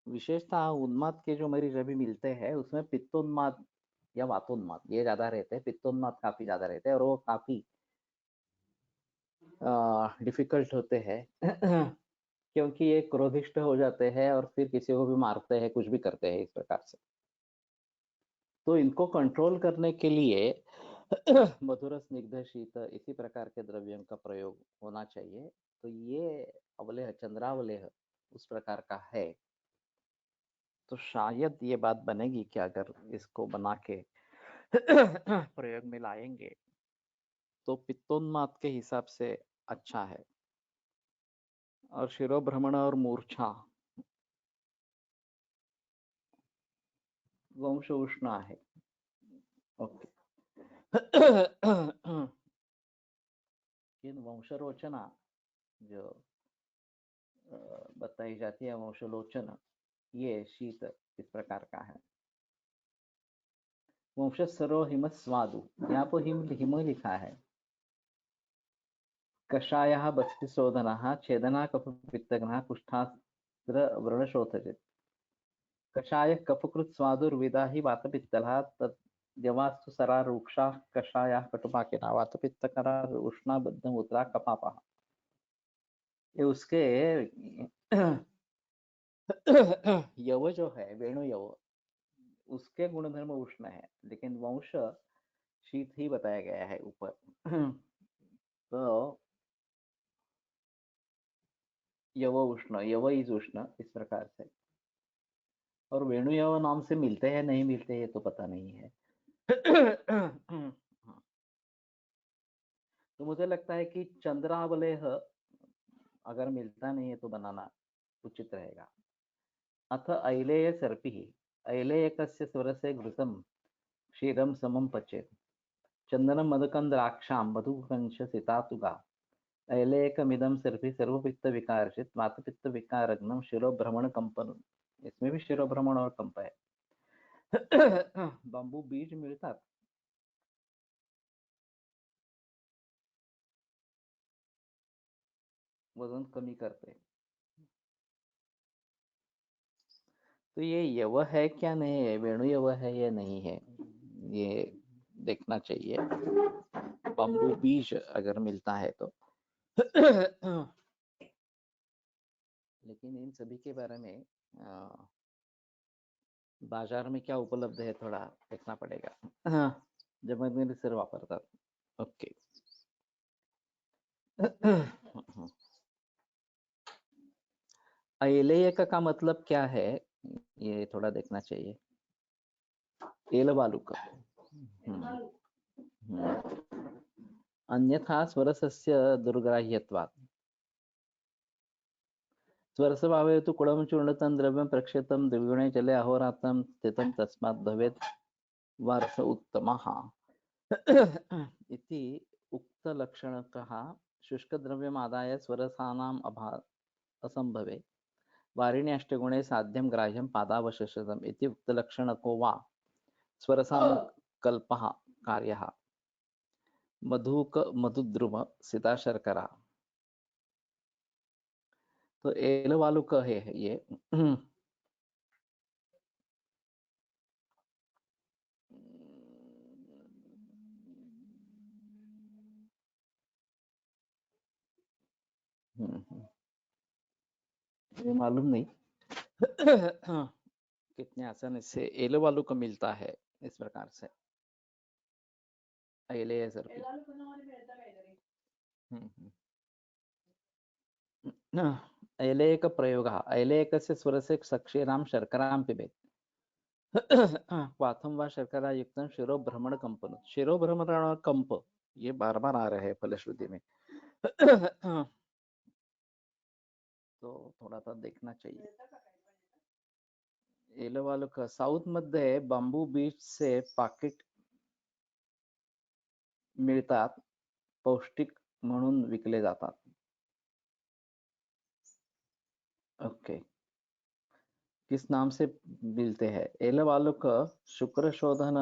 विशेषतः उन्माद के जो मरीज अभी मिलते हैं उसमें पित्तोन्माद या वातोन्माद ये ज्यादा रहते हैं। पित्तोन्माद काफी ज्यादा रहते हैं और वो काफी डिफिकल्ट होते हैं क्योंकि ये क्रोधिष्ठ हो जाते हैं और फिर किसी को भी मारते हैं, कुछ भी करते हैं इस प्रकार से। तो इनको कंट्रोल करने के लिए मधुर स्निग्ध शीत इसी प्रकार के द्रव्यों का प्रयोग होना चाहिए। तो ये अवलेह चंद्रावलेह उस प्रकार का है। तो शायद ये बात बनेगी कि अगर इसको बना के प्रयोग में लाएंगे तो पित्तोन्माद के हिसाब से अच्छा है। और शिरोभ्रमण और मूर्छा वंश उष्ण है। ओके। इन वंशरोचना जो बताई जाती है, वंशलोचन, ये शीत इस प्रकार का है। वंश सरो हिम स्वादु, यहाँ पर हिम हिम लिखा है। कषायः बस्तिशोधनः छेदना कफ पित्तघ्नः कुष्ठास्त्र व्रणशोथजित्। कषाय कफकृत स्वादुर्विदा ही वातपित्तलः तद्यवास्तु सरा रूक्षा कषाया कटुपाकिना वातपित्तकरा उष्णा बद्धमूत्रा कपापः। ये उसके यव जो है वेणु यव, उसके गुणधर्म उष्ण है, लेकिन वंश शीत ही बताया गया है ऊपर। तो यव उष्ण, यव इज उष्ण इस प्रकार से। और वेणु यव नाम से मिलते हैं नहीं मिलते ये तो पता नहीं है। तो मुझे लगता है कि चंद्रावलेह अगर मिलता नहीं है तो बनाना उचित रहेगा। अथ ऐलेय सर्पिः, ऐलेयकस्य स्वरसे घृतं क्षीरं समं पचेत्। चन्दनं मदकं द्राक्षां मधुकंश सितातुगा। ऐलेयकमिदं सर्पि सर्वपित्तविकारचित् वातपित्तविकारघ्नं शिरोभ्रमणकंपनम्। इसमें भी शिरोभ्रमण और कंप है। बांबू बीज मिळतात, वजन कमी करते। तो ये यव है क्या नहीं है, वेणु यव है या नहीं है, ये देखना चाहिए। बांबू बीज अगर मिलता है तो। लेकिन इन सभी के बारे में बाजार में क्या उपलब्ध है थोड़ा देखना पड़ेगा। जमदग्नी सर वापरतात। ओके। अलेयक का मतलब क्या है, ये थोड़ा देखना चाहिए। एलवालुक। अन्यथा स्वरसस्य दुर्ग्राह्यत्वात्। स्वरसभावे तु कुडं चूर्णितं द्रव्यं प्रक्षिप्तं द्विगुणे जले अहोरात्रं स्थितं तस्मात् भवेत् वारस उत्तमः। इति उक्तलक्षणकः शुष्कद्रव्यमादाय स्वरसानाम् असम्भवे वारिणि अष्टगुणे साध्यं ग्राह्यं पादावशेषतम् इति उक्तलक्षणको वा स्वरसानुकल्पः कार्यः। मधुक मधुद्रुम सीताशर्करा। तो एलवालुक है ये। ये मालूम नहीं कितने आसानी से एलवालुक मिलता है इस प्रकार से। एले सर ऐलेयक प्रयोगः, ऐलेयकस्य स्वरस्य सक्षीरां शर्करां पिबेत्। क्वाथम व शर्करा युक्तम शिरोभ्रमण कंपन। शिरोभ्रमण और कंप ये बार बार आ रहे हैं फलश्रुति में। तो थोड़ा सा देखना चाहिए। एलवालुक साउथ मध्ये बांबू बीच से पाकिट मिळतात, पौष्टिक म्हणून विकले जातात। ओके। किस नाम से मिलते हैं? एलवालुक शुक्र शोधन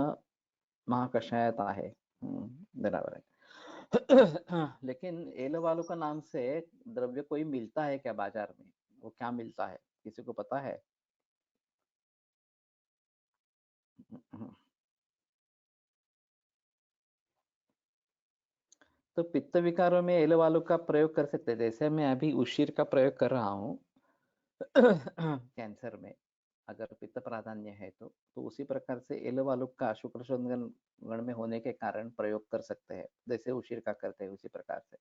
महाकषायत आहे। बराबर है। लेकिन एलवालुक नाम से द्रव्य कोई मिलता है क्या बाजार में? वो क्या मिलता है, किसी को पता है? तो पित्त विकारों में एलवालुक का प्रयोग कर सकते हैं, जैसे मैं अभी उशीर का प्रयोग कर रहा हूँ कैंसर में। अगर पित्त प्राधान्य है तो उसी प्रकार से एल वालुक का शुक्र शोधन गण में होने के कारण प्रयोग कर सकते हैं, जैसे उशीर का करते हैं उसी प्रकार से।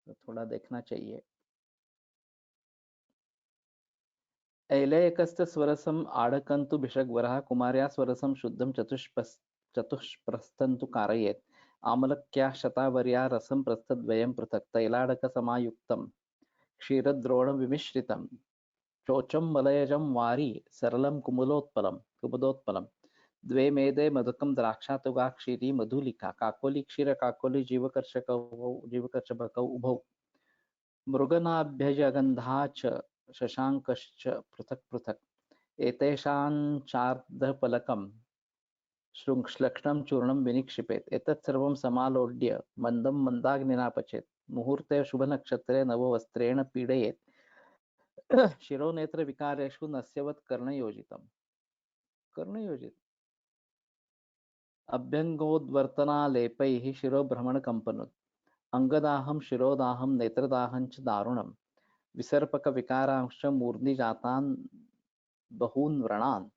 तो थोड़ा देखना चाहिए। ऐलयकस्य स्वरसम आडकंतु भिषग्वरः कुमार्या स्वरसम शुद्धम चतुष्प्रस्थन्तु कारयेत् आमलक्या शतावर्या रसं प्रस्थद्वयं पृथक् तैलाडकसमायुक्तं क्षीरद्रोणविमिश्रितं चोचं मलयजं वारी सरलं कुमुदोत्पलं द्वे मेदे मधुकं द्राक्षातुगा क्षीरी मधुलिका काकोली क्षीर काकोली जीवकर्षभकौ उभौ मृगनाभ्यजगन्धा च शशाङ्कश्च पृथक् पृथक् एतेषाञ्चार्धफलकं श्लक्ष्णं चूर्णं विनिक्षिपेत् एतत् सर्वं समालोड्य मन्दं मन्दाग्निना पचेत् मुहूर्ते शुभनक्षत्रे नववस्त्रेण पीडयेत् शिरोनेत्रविकारेषु नस्यवत् कर्णयोजित अभ्यङ्गोद्वर्तनालेपैः शिरोभ्रमणकम्पनोत् अङ्गदाहं शिरोदाहं नेत्रदाहं च दारुणं विसर्पकविकारांश्च मूर्ध्नि जातान् बहून् व्रणान्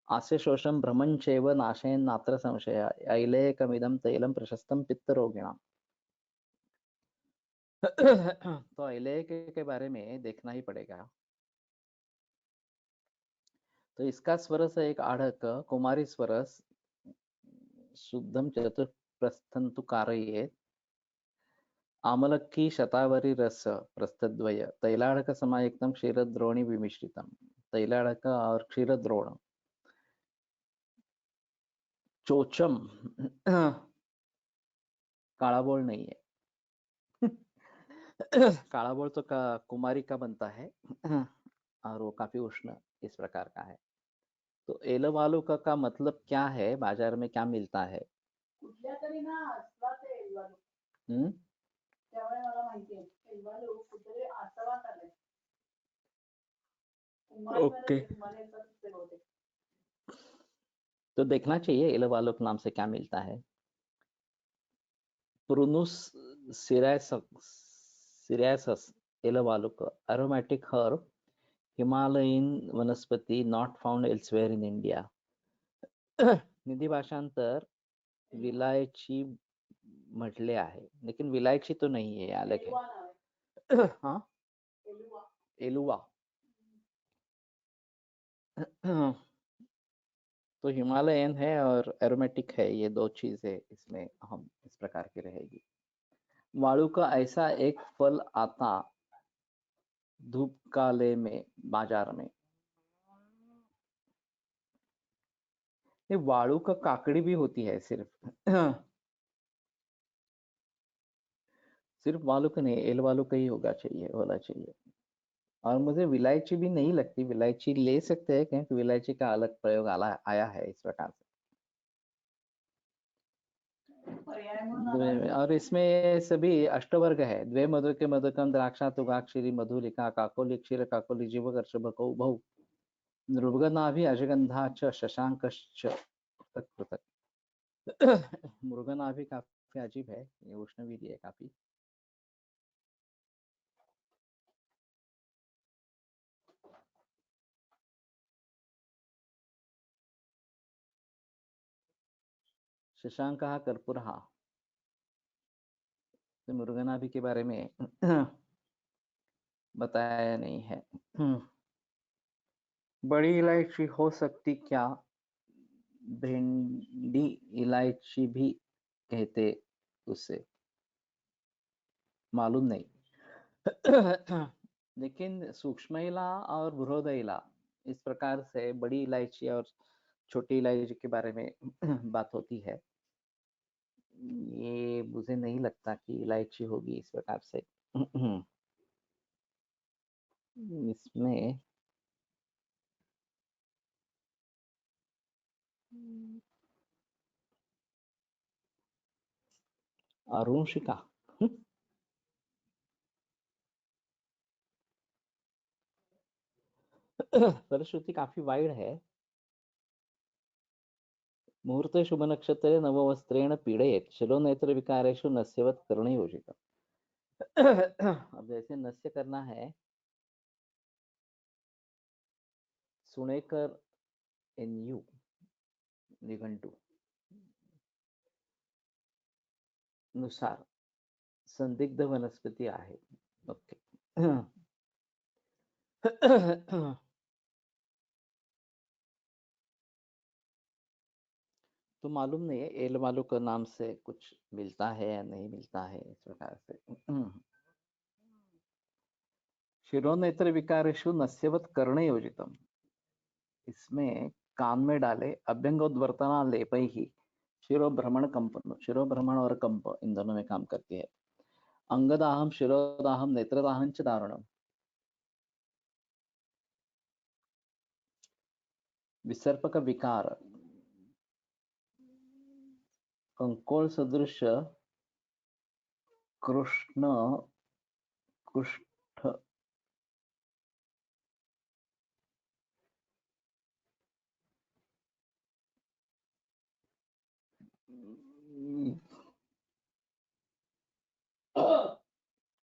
आस्यशोषं भ्रमं चैव नाशयन्नात्र संशयः ऐलेयकमिदं तैलं प्रशस्तं पित्तरोगिणाम्। तो ऐलेयक के बारे में देखना ही पड़ेगा। तो इसका स्वरस है एक आढ़क कुमारी स्वरस शुद्धम चतुष्प्रस्थन्तु कारयेत् आमलक्की शतावरी रस प्रस्थद्वय तैलाड़क समायुक्तम क्षीरद्रोणी विमिश्रितम तैलाड़क और क्षीरद्रोण चोचम काला बोल नहीं है। काला बोल तो कुमारी का बनता है और वो काफी उष्ण इस प्रकार का है। तो एलवालु का मतलब क्या है, बाजार में क्या मिलता है? कुठल्या तरी ना असला ते एलवालू त्यामुळे मला माहिती आहे एलवालू कुठे आसवात आले ओके तो देखना चाहिए एलवालु के नाम से क्या मिलता है। प्रूनुस सिरायसस एलवालुक aromatic herb Himalayan वनस्पति not found elsewhere in India। Hindi भाषांतर विलायची म्हटले आहे, लेकिन विलायची तो नहीं है, अलग है। हाँ एलुआ तो हिमालयन है और एरोमेटिक है, ये दो चीजें इसमें हम इस प्रकार की रहेगी। वाळू का ऐसा एक फल आता धूप काले में बाजार में। ये वाळू का काकड़ी भी होती है, सिर्फ वालू का नहीं, एल वालू का ही होना चाहिए। और मुझे विलायची भी नहीं लगती, विलायची ले सकते हैं क्योंकि विलायची का अलग प्रयोग आया है इस प्रकार से। और इसमें सभी अष्टवर्ग है। द्वे मधु के मधुकम द्राक्षा तुगाक्षरी मधुलिका काकोली क्षीर काकोली जीवकर्ष भकौ बहु मृगनाभि अजगंधा च शशांकश्च पृथक पृथक। मृगनाभि काफी अजीब है, ये उष्णवीर्य है काफी। शशांकः कर्पूरः, तो मृगनाभि के बारे में बताया नहीं है। बड़ी इलायची हो सकती क्या? भिंडी इलायची भी कहते उसे, मालूम नहीं। लेकिन सूक्ष्म और बृहद इस प्रकार से बड़ी इलायची और छोटी इलायची के बारे में बात होती है। ये मुझे नहीं लगता कि इलायची होगी इस प्रकार से। इसमें अरुणशिका फलश्रुति काफी वाइड है। मुहूर्ते शुभ नक्षत्रे नववस्त्रेण पीड़येत् शिरोनेत्र विकारेषु नस्यवत् कर्णयोजितम्। अब जैसे नस्य करना है सुणेकर NU निघंटू नुसार संदिग्ध वनस्पती आहे. ओके. तो मालूम नहीं है एल वालू का नाम से कुछ मिलता है या नहीं मिलता है इस प्रकार से. शिरोनेत्र विकारेषु नस्यवत करणे योजितम. इसमें कान में डाले अभ्यंगोद्वर्तना लेपै ही शिरोभ्रमण कंपन, शिरोभ्रमण और कंप इन दोनों में काम करती है. अंगदाहम शिरोदाहम नेत्रदाहम च दारुणम. विसर्पक विकार कंकोल सदृश कृष्ण कुष्ठ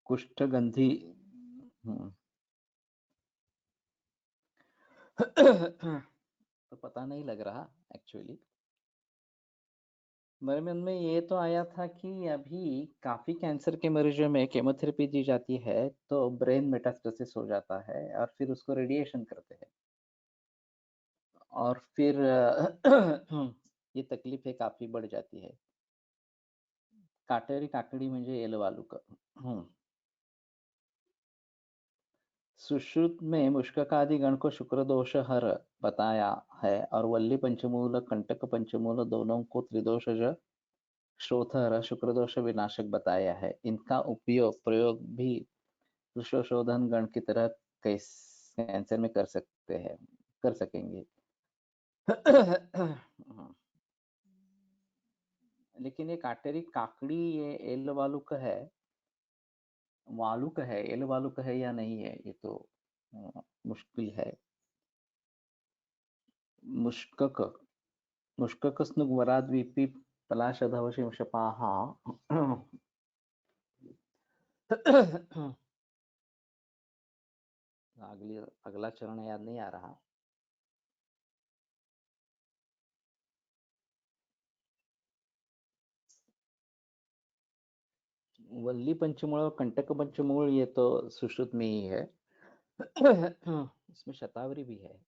कुष्ठगंधी. तो पता नहीं लग रहा एक्चुअली. मेरे मन में ये तो आया था कि अभी काफी कैंसर के मरीजों में केमोथेरेपी दी जाती है तो ब्रेन मेटास्टेसिस हो जाता है और फिर उसको रेडिएशन करते हैं और फिर ये तकलीफें काफी बढ़ जाती है. काटेरी काकड़ी म्हणजे एलवालुक. सुश्रुत में मुष्ककादि गण को शुक्र दोष हर बताया है और वल्ली पंचमूल कंटक पंचमूल दोनों को त्रिदोषज श्रोथहर शुक्र दोष विनाशक बताया है. इनका उपयोग प्रयोग भी सुशोधन गण की तरह कैंसर में कर सकते हैं, कर सकेंगे. लेकिन ये काटेरी काकड़ी ये एल वालुक है, वालुक है, एल वालुक है या नहीं है ये तो मुश्किल है. मुष्कक मुष्कक स्नुग्वराद्वीपी पलाशधवशिंशपाहा. अगला चरण याद नहीं आ रहा. वल्ली पंचमूल और कंटक पंचमूल ये तो सुश्रुत में ही है. इसमें शतावरी भी है.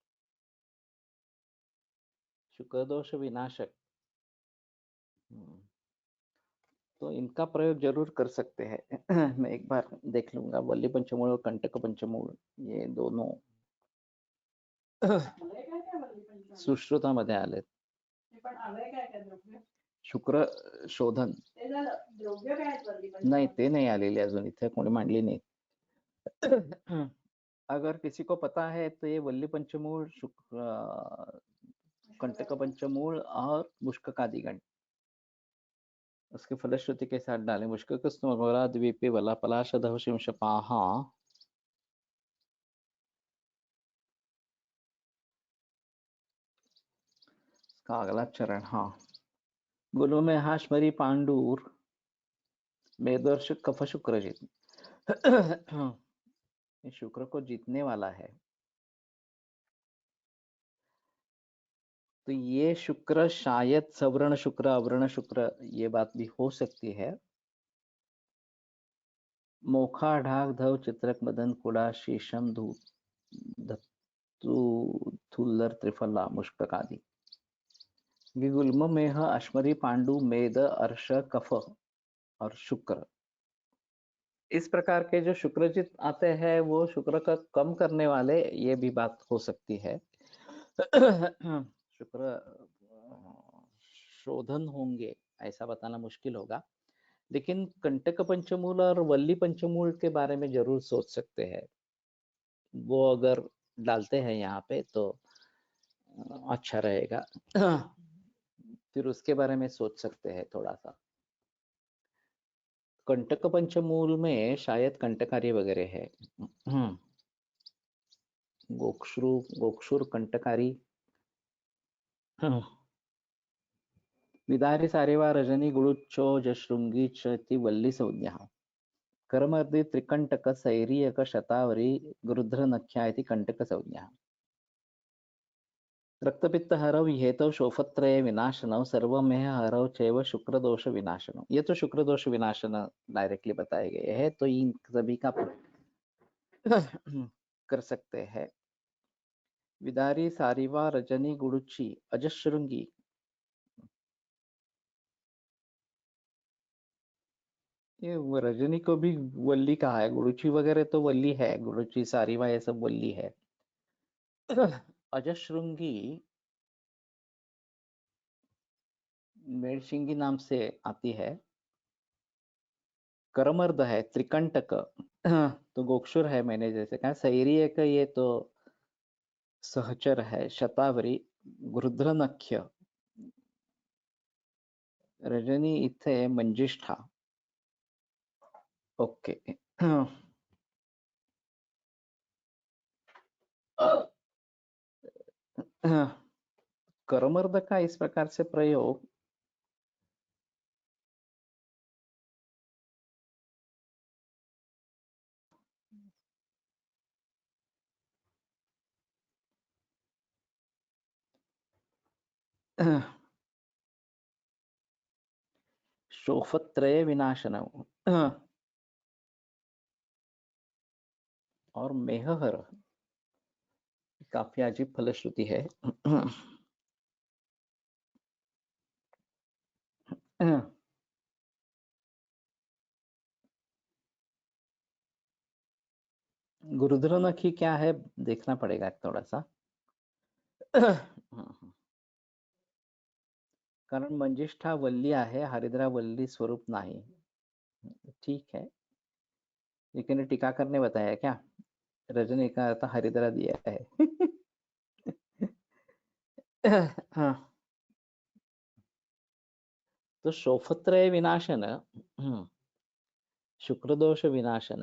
शुक्र दोष विनाशक. तो इनका प्रयोग जरूर कर सकते हैं. मैं एक बार देख लूंगा. वल्ली पंचमूल और कंटक पंचमूल ये दोनों सुश्रुतामध्ये आलेत. शुक्र शोधन नाही ते नाही आलेले अजून इथे कोणी मांडली नाही. अगर किसी को पता है तो ये वल्ली पंचमूल शुक्र कंटक पंचमूल और मुष्ककादिगण उसके फलश्रुति के साथ डालें. मुष्कक द्वीपे वला पलाश धवशिंशपाहा. का अगला चरण. हाँ. गुरु में हाशमरी पांडूर मेदर्श कफ शुक्र जीत. शुक्र को जीतने वाला है. तो ये शुक्र शायद सवर्ण शुक्र अवर्ण शुक्र ये बात भी हो सकती है. मोखा ढाक धव चित्रक मदन कुड़ा शीशम धत्तु थुल्लर त्रिफला मुष्कक आदि. गुल्म मेह अश्मरी पांडु मेद अर्श कफ और शुक्र इस प्रकार के जो शुक्रजित आते हैं वो शुक्र का कम करने वाले ये भी बात हो सकती है. शुक्र शोधन होंगे ऐसा बताना मुश्किल होगा. लेकिन कंटक पंचमूल और वल्ली पंचमूल के बारे में जरूर सोच सकते हैं. वो अगर डालते हैं यहाँ पे तो अच्छा रहेगा. फिर उसके बारे में सोच सकते हैं थोड़ा सा. कंटक पंचमूल में शायद कंटकारी वगैरह है. गोक्षुर कंटकारी. विदारी सारेवा रजनी गुळुच्चोज शृंगी चति वल्ली संज्ञा. कर्मर्दि त्रिकंटक सैरियक शतावरी गृध्र नख्या इति कंटक संज्ञा. रक्तपित्तहरौ हेतौ शोफत्रये विनाशनौ सर्वमेह हरौ चैव शुक्र दोष विनाशनौ। ये तो शुक्र दोष विनाशन डायरेक्टली बताए गए हैं, तो इन सभी का कर सकते हैं। विदारी सारिवा रजनी गुरुची अजश्रृंगी, ये रजनी को भी वल्ली कहा है, गुरुची वगैरह तो वल्ली है, गुरुची सारिवा ये सब वल्ली है। अजश्रृंगी मेड़शिंगी नाम से आती है। करमर्द है, त्रिकंटक तो गोक्षुर है, मैंने जैसे कहा। सैरी एक ये तो सहचर है। शतावरी गृध्रनख्य, रजनी इथे मंजिष्ठा। ओके। करमर्द का इस प्रकार से प्रयोग शोफत्रय विनाशन और मेहहर, काफी अजीब फलश्रुति है। गुरुद्रनखी क्या है देखना पड़ेगा थोड़ा सा। कारण मंजिष्ठा वल्ली आहे, हरिद्रा वल्ली स्वरूप नाही। ठीक है, लेकिन टीकाकर ने बताया क्या, रजनी का अर्थ हरिद्रा दिया है। हाँ, तो शोफत्रय विनाशन, शुक्रदोष विनाशन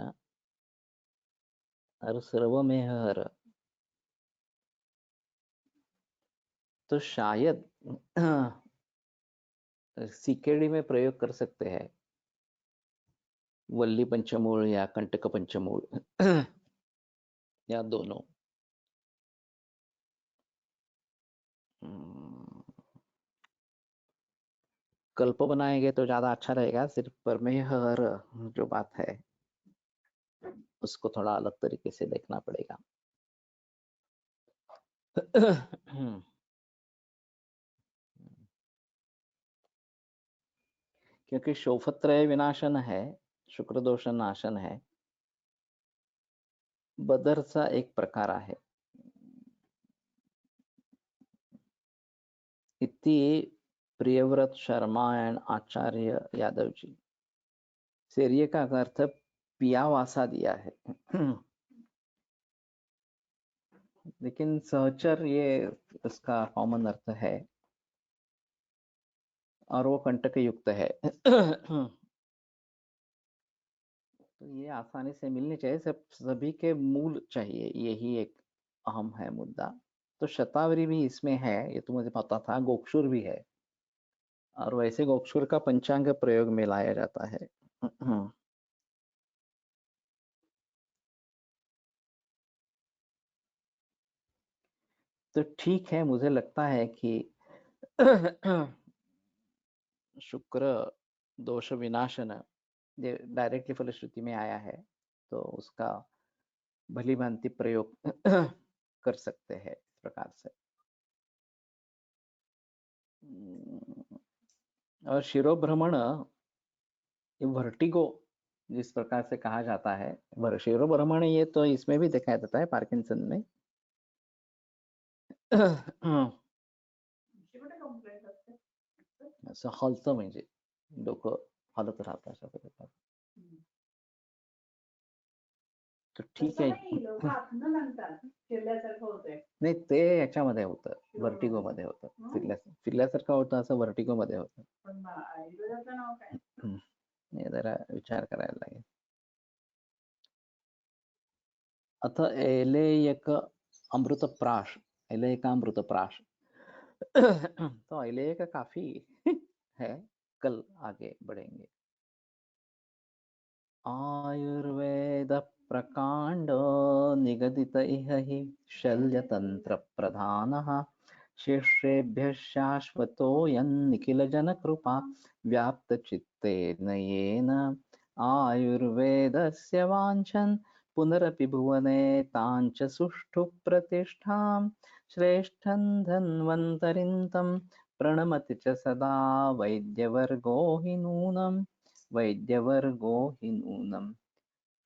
और सर्वमेहर, तो शायद सीकेडी में प्रयोग कर सकते हैं, वल्ली पंचमूल या कंटक पंचमूल या दोनों। कल्प बनाएंगे तो ज्यादा अच्छा रहेगा। सिर्फ परमेहर जो बात है उसको थोड़ा अलग तरीके से देखना पड़ेगा। क्योंकि शोफत्रय विनाशन है, शुक्र दोष नाशन है, बदरचा एक प्रकार आहे। इति प्रियव्रत शर्मा एंड आचार्य यादव जी। सेरिये का अर्थ पियावासा दिया है। लेकिन सहचर ये इसका कॉमन अर्थ है और वो कंटक युक्त है। तो ये आसानी से मिलनी चाहिए, सब सभी के मूल चाहिए, यही एक अहम है मुद्दा। तो शतावरी भी इसमें है, ये तो मुझे पता था। गोक्षुर भी है, और वैसे गोक्षुर का पंचांग प्रयोग में लाया जाता है। तो ठीक है, मुझे लगता है कि शुक्र दोष विनाशन डायरेक्टली फलश्रुति में आया है, तो उसका भली भांति प्रयोग कर सकते हैं इस प्रकार से। और शिरोभ्रमण, वर्टिगो जिस प्रकार से कहा जाता है, शिरोभ्रमण, ये तो इसमें भी दिखाया जाता है पार्किंसन में। असं हलतं, म्हणजे डोकं हलत राहतं अशा प्रकारे। तर ठीक आहे। नाही, ते याच्यामध्ये होतं, वर्टिगो मध्ये होतं, फिरल्यासारखं होतं, असं वर्टिगो मध्ये होतं। हे जरा विचार करायला लागेल। अथ एलेयक अमृतप्राश, एलेयकामृतप्राश। तो एलेयक काफी है, कल आगे बढ़ेंगे। आयुर्वेद प्रकांड निगदित इह हि शल्यतंत्र प्रधानः शिष्येभ्यः शाश्वतोऽयं निखिलजनकृपा व्याप्तचित्तेन येन आयुर्वेदस्य वाञ्छन् पुनरपि भुवने ताञ्च सुष्ठु प्रतिष्ठां श्रेष्ठं धन्वन्तरिं तं प्रणमति च सदा वैद्यवर्गो हि नूनम्।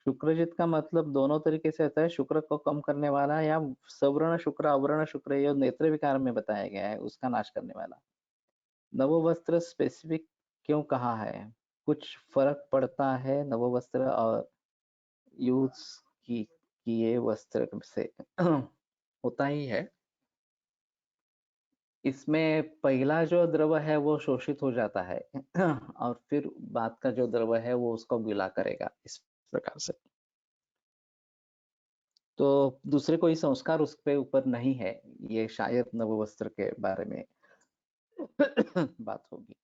शुक्रजित का मतलब दोनों तरीके से होता है। शुक्र को कम करने वाला या सवर्ण शुक्र अवर्ण शुक्र, ये नेत्र विकार में बताया गया है, उसका नाश करने वाला। नववस्त्र स्पेसिफिक क्यों कहा है? कुछ फर्क पड़ता है नववस्त्र और यूज किए वस्त्र से? होता ही है। इसमें पहला जो द्रव है वो शोषित हो जाता है और फिर बाद का जो द्रव है वो उसको गीला करेगा, इस प्रकार से। तो दूसरे कोई संस्कार उसके ऊपर नहीं है, ये शायद नववस्त्र के बारे में बात होगी।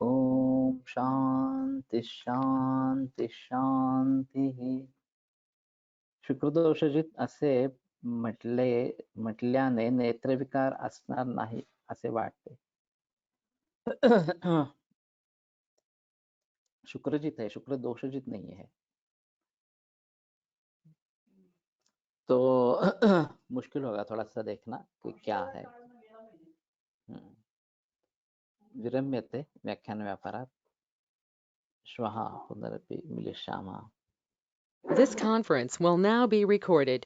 ओम शांति शांति शांती। शुक्रदोषजित असे म्हटल्याने नेत्रविकार असणार नाही असे वाटते। शुक्रजित है, शुक्र दोषजित नहीं है। तो मुश्किल होगा थोड़ा सा देखना कि क्या है। विरम्यते व्याख्यान व्यापारात् श्वः पुनरपि मिलिष्यामः। This conference will now be recorded.